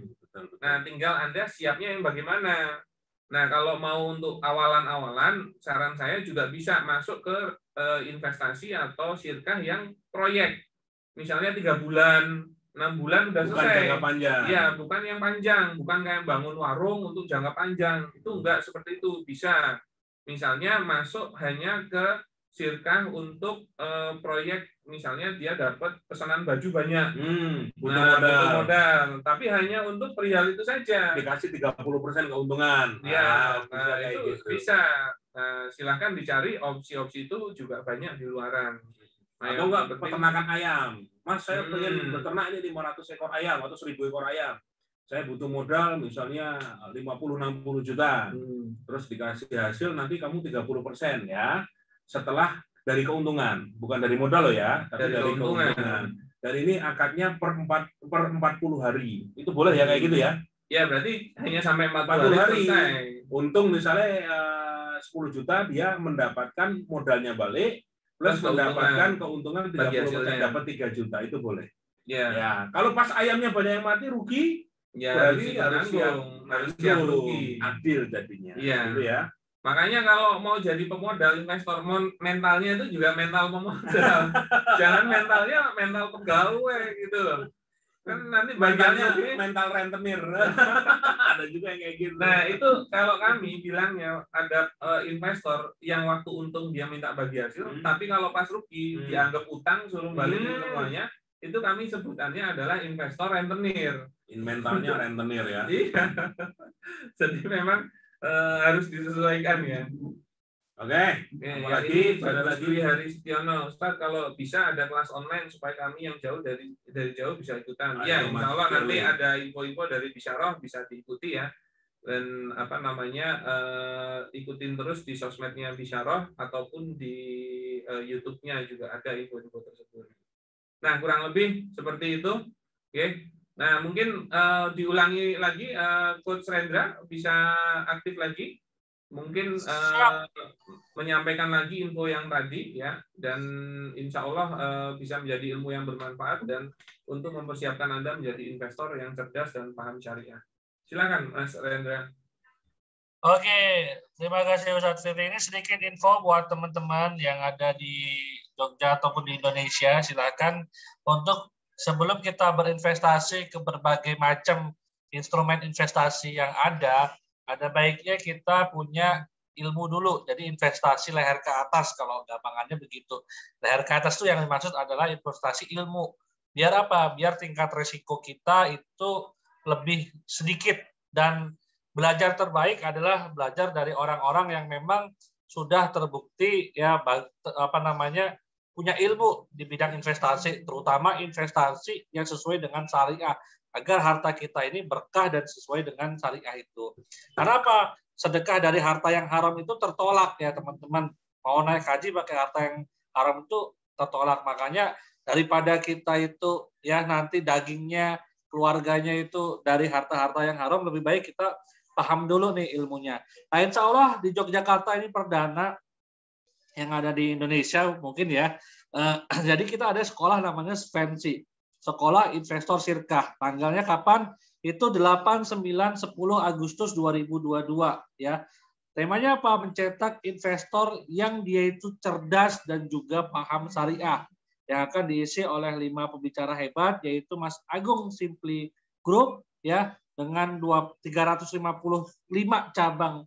Nah, tinggal Anda siapnya yang bagaimana. Nah, kalau mau untuk awalan-awalan, saran saya juga bisa masuk ke investasi atau sirkah yang proyek. Misalnya 3 bulan, 6 bulan udah selesai. Bukan jangka panjang. Ya, bukan yang panjang, bukan kayak bangun warung untuk jangka panjang. Itu enggak seperti itu, bisa. Misalnya masuk hanya ke sirkah untuk proyek, misalnya dia dapat pesanan baju banyak, butuh modal, tapi hanya untuk perihal itu saja. Dikasih 30% keuntungan. Ya, itu gitu. Bisa. Silahkan dicari opsi-opsi itu juga banyak di luaran. Atau enggak peternakan ayam. Mas, saya pengen beternak ini 500 ekor ayam atau 1000 ekor ayam. Saya butuh modal misalnya 50-60 juta. Terus dikasih hasil nanti kamu 30% ya. Setelah dari keuntungan, bukan dari modal loh ya, tapi dari keuntungan. Dan ini akadnya per 40 hari. Itu boleh ya kayak gitu ya? Ya, berarti hanya sampai 40 hari. Selesai. Untung misalnya 10 juta, dia mendapatkan modalnya balik, plus mendapatkan keuntungan 30%, dapat 3 juta. Itu boleh. Ya. Kalau pas ayamnya banyak yang mati, rugi, ya berarti harus siap rugi. Adil jadinya. Iya. Gitu ya. Makanya kalau mau jadi pemodal, investor mentalnya itu juga mental pemodal. Jangan mentalnya mental pegawai gitu loh. Kan nanti bagiannya mental rentenir. Ada juga yang kayak gitu. Nah, itu kalau kami bilangnya ada investor yang waktu untung dia minta bagi hasil, tapi kalau pas rugi dianggap utang suruh balikin semuanya, itu kami sebutannya adalah investor rentenir. Mentalnya rentenir ya. Iya. Jadi memang harus disesuaikan ya. Oke. Apalagi pada lagi Hari Setiono, Ustaz, kalau bisa ada kelas online supaya kami yang jauh dari jauh bisa ikutan. Ya, insya Allah nanti ada info-info dari Bisyarah bisa diikuti ya. Dan apa namanya ikutin terus di sosmednya Bisyarah ataupun di YouTube-nya juga ada info-info tersebut. Nah, kurang lebih seperti itu. Oke. Nah, mungkin diulangi lagi, Coach Rendra bisa aktif lagi. Mungkin menyampaikan lagi info yang tadi ya, dan insya Allah bisa menjadi ilmu yang bermanfaat dan untuk mempersiapkan Anda menjadi investor yang cerdas dan paham syariah. Silakan Mas Rendra. Oke, terima kasih Ustadz Firly. Ini sedikit info buat teman-teman yang ada di Jogja ataupun di Indonesia. Silakan untuk sebelum kita berinvestasi ke berbagai macam instrumen investasi yang ada baiknya kita punya ilmu dulu. Jadi investasi leher ke atas kalau gampangannya begitu. Leher ke atas itu yang dimaksud adalah investasi ilmu. Biar apa? Biar tingkat risiko kita itu lebih sedikit, dan belajar terbaik adalah belajar dari orang-orang yang memang sudah terbukti ya punya ilmu di bidang investasi, terutama investasi yang sesuai dengan syariah, agar harta kita ini berkah dan sesuai dengan syariah itu. Karena apa? Sedekah dari harta yang haram itu tertolak ya teman-teman. Mau naik haji pakai harta yang haram itu tertolak. Makanya daripada kita itu ya nanti dagingnya, keluarganya itu dari harta-harta yang haram, lebih baik kita paham dulu nih ilmunya. Nah, insya Allah di Yogyakarta ini perdana yang ada di Indonesia mungkin ya. Jadi kita ada sekolah namanya Svensi. Sekolah Investor Sirkah. Tanggalnya kapan? Itu 8, 9, 10 Agustus 2022 ya. Temanya apa? Mencetak investor yang dia itu cerdas dan juga paham syariah. Yang akan diisi oleh 5 pembicara hebat, yaitu Mas Agung Simply Group ya, dengan 355 cabang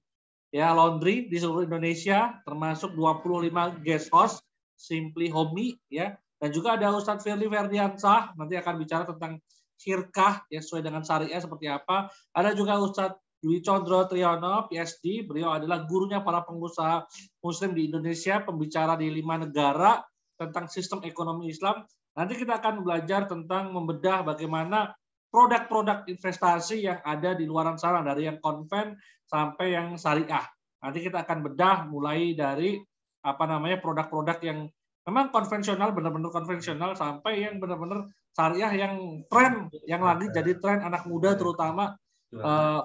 ya laundry di seluruh Indonesia, termasuk 25 guest house Simply Homey ya. Dan juga ada Ustadz Firly Ferdiansah, nanti akan bicara tentang syirkah ya, sesuai dengan syariah seperti apa. Ada juga Ustadz Dwi Condro Triyono, PhD, beliau adalah gurunya para pengusaha muslim di Indonesia, pembicara di 5 negara tentang sistem ekonomi Islam. Nanti kita akan belajar tentang membedah bagaimana produk-produk investasi yang ada di luar sana, dari yang konven sampai yang syariah. Nanti kita akan bedah mulai dari produk-produk yang memang konvensional, benar-benar konvensional, sampai yang benar-benar syariah yang tren, yang lagi jadi tren anak muda, terutama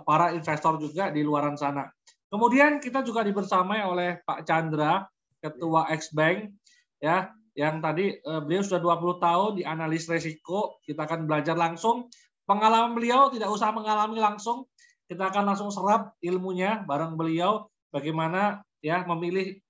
para investor juga di luaran sana. Kemudian kita juga dibersamai oleh Pak Chandra, Ketua X-Bank, ya, yang tadi beliau sudah 20 tahun di analis resiko. Kita akan belajar langsung. Pengalaman beliau tidak usah mengalami langsung, kita akan langsung serap ilmunya bareng beliau, bagaimana ya memilih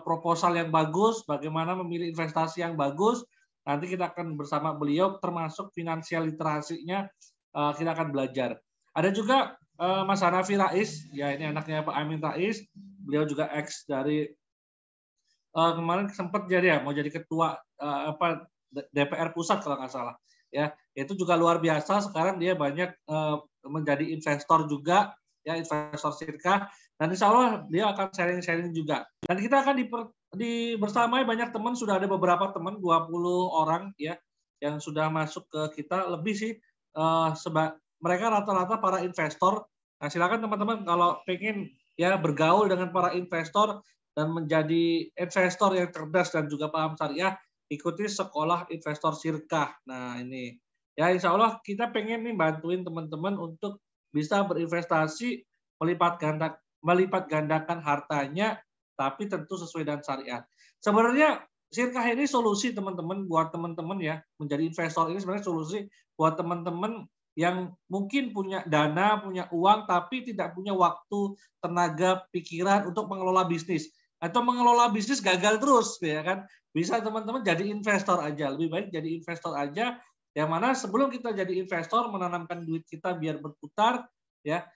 proposal yang bagus, bagaimana memilih investasi yang bagus. Nanti kita akan bersama beliau, termasuk finansial literasinya kita akan belajar. Ada juga Mas Hanafi Rais, ya ini anaknya Pak Amin Rais, beliau juga ex dari kemarin sempat jadi ya mau jadi ketua DPR pusat kalau nggak salah. Ya, itu juga luar biasa. Sekarang dia banyak menjadi investor juga, ya investor sirkah. Dan insya Allah dia akan sharing-sharing juga. Dan kita akan bersamai banyak teman, sudah ada beberapa teman 20 orang ya yang sudah masuk ke kita, lebih sih mereka rata-rata para investor. Nah, silakan teman-teman kalau pengen ya bergaul dengan para investor dan menjadi investor yang cerdas dan juga paham syariah, ikuti sekolah investor Sirkah. Nah, ini ya insya Allah kita pengen nih bantuin teman-teman untuk bisa berinvestasi, melipat gandakan hartanya, tapi tentu sesuai dengan syariat. Sebenarnya Sirkah ini solusi teman-teman buat teman-teman ya, menjadi investor ini sebenarnya solusi buat teman-teman yang mungkin punya dana, punya uang, tapi tidak punya waktu, tenaga, pikiran untuk mengelola bisnis. Atau mengelola bisnis gagal terus, ya kan? Bisa teman-teman jadi investor aja. Lebih baik jadi investor aja, yang mana sebelum kita jadi investor, menanamkan duit kita biar berputar, ya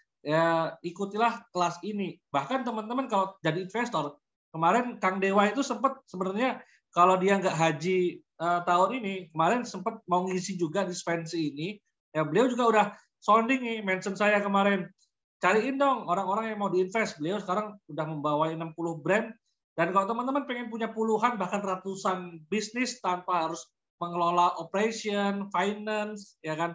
ikutilah kelas ini. Bahkan teman-teman kalau jadi investor, kemarin Kang Dewa itu sempat sebenarnya kalau dia nggak haji tahun ini, kemarin sempat mau ngisi juga dispensi ini. Ya, beliau juga udah sounding nih, mention saya kemarin. Cariin dong orang-orang yang mau diinvest. Beliau sekarang udah membawa 60 brand. Dan kalau teman-teman pengen punya puluhan bahkan ratusan bisnis tanpa harus mengelola operation, finance, ya kan,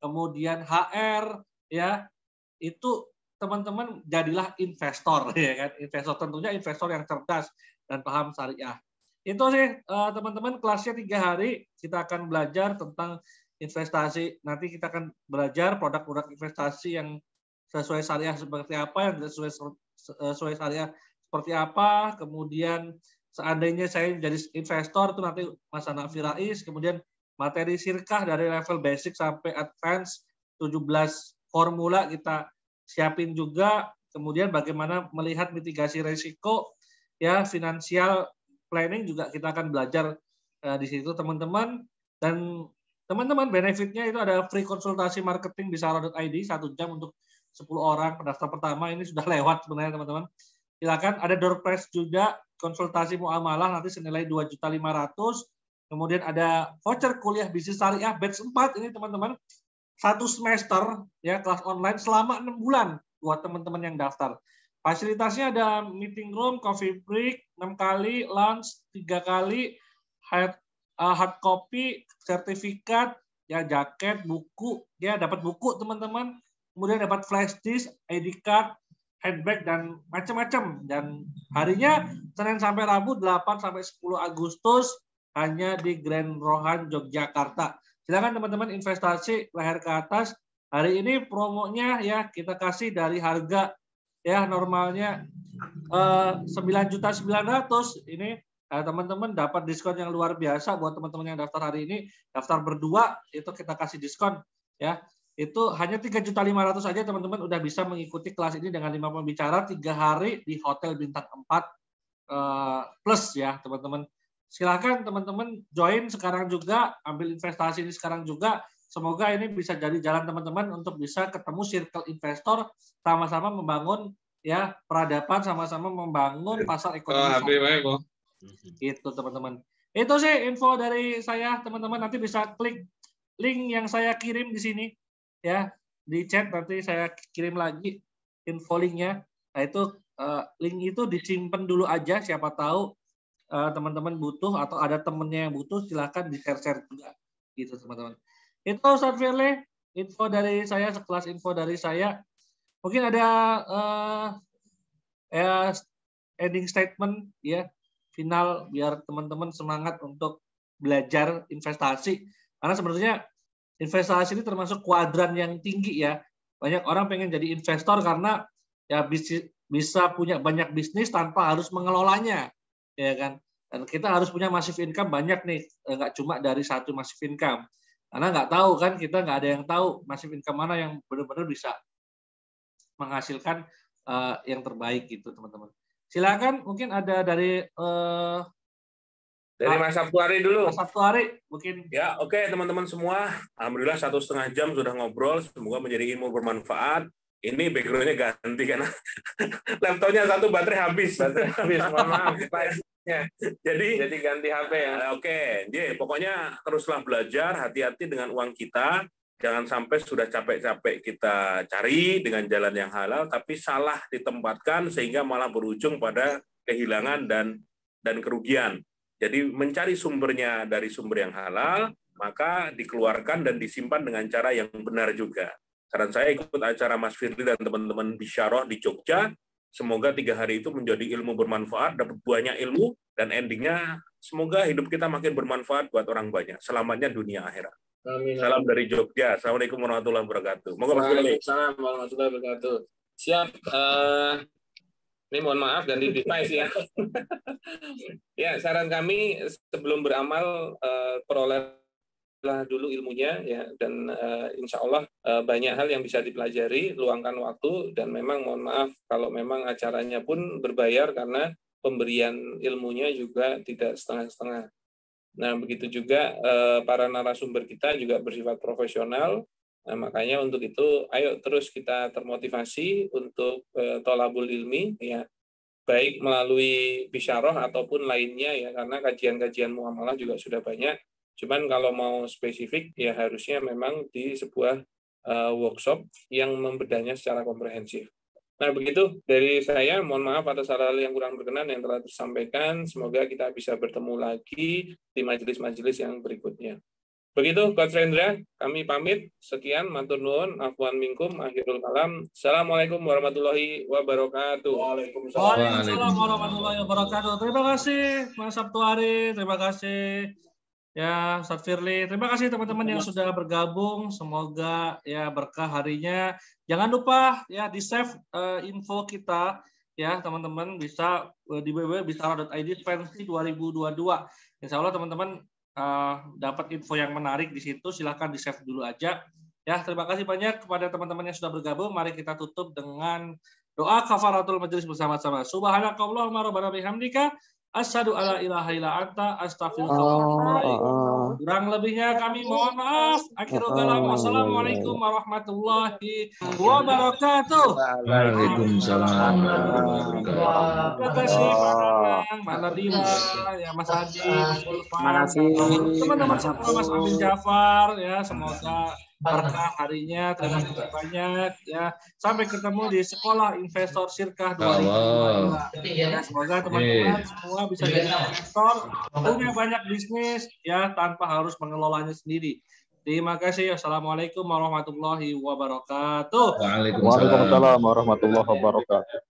kemudian HR, ya itu teman-teman jadilah investor, ya kan. Investor tentunya investor yang cerdas dan paham syariah. Itu sih teman-teman, kelasnya 3 hari kita akan belajar tentang investasi. Nanti kita akan belajar produk-produk investasi yang sesuai syariah seperti apa, yang tidak sesuai syariah seperti apa. Kemudian seandainya saya menjadi investor itu nanti Mas Hanafi Rais, kemudian materi Sirkah dari level basic sampai advance, 17 formula kita siapin juga. Kemudian bagaimana melihat mitigasi risiko, ya finansial planning juga kita akan belajar di situ teman-teman. Dan teman-teman benefitnya itu ada free konsultasi marketing di Sara.id 1 jam untuk 10 orang pendaftar pertama. Ini sudah lewat sebenarnya teman-teman. Silakan, ada door prize juga konsultasi muamalah nanti senilai 2.500.000. Kemudian ada voucher kuliah bisnis syariah batch 4 ini teman-teman. 1 semester ya kelas online selama 6 bulan buat teman-teman yang daftar. Fasilitasnya ada meeting room, coffee break 6 kali, lunch 3 kali, hard copy, sertifikat, ya jaket, buku, ya dapat buku teman-teman, kemudian dapat flash disk, ID card, handbag dan macam-macam. Dan harinya Senin sampai Rabu 8 sampai 10 Agustus hanya di Grand Rohan Yogyakarta. Silakan teman-teman investasi leher ke atas. Hari ini promonya ya kita kasih dari harga ya normalnya 9.900.000 ini. Teman-teman dapat diskon yang luar biasa buat teman-teman yang daftar hari ini. Daftar berdua itu kita kasih diskon ya. Itu hanya 3.500.000 saja teman-teman udah bisa mengikuti kelas ini dengan 5 pembicara 3 hari di Hotel Bintang 4 plus ya teman-teman. Silakan teman-teman join sekarang juga, ambil investasi ini sekarang juga. Semoga ini bisa jadi jalan teman-teman untuk bisa ketemu circle investor, sama-sama membangun ya peradaban, sama-sama membangun pasar ekonomi. Itu teman-teman. Itu sih info dari saya teman-teman. Nanti bisa klik link yang saya kirim di sini ya di chat, nanti saya kirim lagi info linknya. Nah itu link itu disimpan dulu aja, siapa tahu teman-teman butuh atau ada temennya yang butuh, silakan di share juga gitu teman-teman. Itu Ustaz Firly, info dari saya, sekelas info dari saya. Mungkin ada ending statement ya final biar teman-teman semangat untuk belajar investasi, karena sebenarnya investasi ini termasuk kuadran yang tinggi ya. Banyak orang pengen jadi investor karena ya bisa punya banyak bisnis tanpa harus mengelolanya, ya kan. Dan kita harus punya passive income banyak nih, nggak cuma dari satu passive income. Karena nggak tahu kan, kita nggak ada yang tahu passive income mana yang benar-benar bisa menghasilkan yang terbaik gitu teman-teman. Silakan, mungkin ada dari Mas Sabtuari dulu. Mas Sabtuari mungkin. Ya, oke teman-teman semua. Alhamdulillah 1,5 jam sudah ngobrol. Semoga menjadi ilmu bermanfaat. Ini background-nya ganti karena laptopnya satu baterai habis. Mohon maaf. Jadi ganti HP ya. Oke, pokoknya teruslah belajar. Hati-hati dengan uang kita. Jangan sampai sudah capek-capek kita cari dengan jalan yang halal, tapi salah ditempatkan sehingga malah berujung pada kehilangan dan dan kerugian. Jadi mencari sumbernya dari sumber yang halal, maka dikeluarkan dan disimpan dengan cara yang benar juga. Saran saya ikut acara Mas Firly dan teman-teman Bisyarah di Jogja. Semoga 3 hari itu menjadi ilmu bermanfaat, dapat banyak ilmu, dan endingnya semoga hidup kita makin bermanfaat buat orang banyak. Selamatnya dunia akhirat. Amin. Salam dari Jogja. Assalamualaikum warahmatullahi wabarakatuh. Waalaikumsalam warahmatullahi wabarakatuh. Siap. Ini mohon maaf ganti device ya. Ya, saran kami sebelum beramal perolehlah dulu ilmunya ya, dan insya Allah banyak hal yang bisa dipelajari, luangkan waktu, dan memang mohon maaf kalau memang acaranya pun berbayar karena pemberian ilmunya juga tidak setengah-setengah. Nah, begitu juga para narasumber kita juga bersifat profesional. Nah, makanya untuk itu, ayo terus kita termotivasi untuk tholabul ilmi, ya, baik melalui bisyarah ataupun lainnya, ya, karena kajian-kajian muamalah juga sudah banyak. Cuman kalau mau spesifik, ya harusnya memang di sebuah workshop yang membedahnya secara komprehensif. Nah, begitu dari saya. Mohon maaf atas hal-hal yang kurang berkenan yang telah disampaikan. Semoga kita bisa bertemu lagi di majelis-majelis yang berikutnya. Begitu, Coach Rendra, kami pamit. Sekian, matur nuwun, afwan minkum, akhirul kalam. Assalamualaikum warahmatullahi wabarakatuh. Waalaikumsalam warahmatullahi wabarakatuh. Terima kasih, Mas Sabtuari. Terima kasih, ya, Ustadz Firly. Terima kasih teman-teman yang sudah bergabung. Semoga ya berkah harinya. Jangan lupa ya di-save info kita ya, teman-teman, bisa di www.bisyarah.id Fancy 2022. Insya Allah teman-teman dapat info yang menarik di situ. Silahkan di-save dulu aja. Ya, terima kasih banyak kepada teman-teman yang sudah bergabung. Mari kita tutup dengan doa kafaratul majelis bersama-sama. Subhanakallahumma rabbana bihamdika asyhadu alla ilaha illa anta astaghfiruka wa atubu ilaik. Kurang lebihnya kami mohon maaf. Akhirul kalam. Wassalamualaikum warahmatullahi wabarakatuh. Waalaikumsalam. Terima kasih Pak Nanang, Mbak Nadira, ya Mas Adi, Mas Ulfan, teman-teman semua, Mas Amin Jafar, ya semoga berkah harinya. Terima kasih banyak ya. Sampai ketemu di Sekolah Investor Sirkah 2022. Ya, semoga teman-teman semua bisa jadi investor, punya banyak bisnis ya tanpa harus mengelolanya sendiri. Terima kasih. Assalamualaikum warahmatullahi wabarakatuh. Waalaikumsalam warahmatullahi wabarakatuh.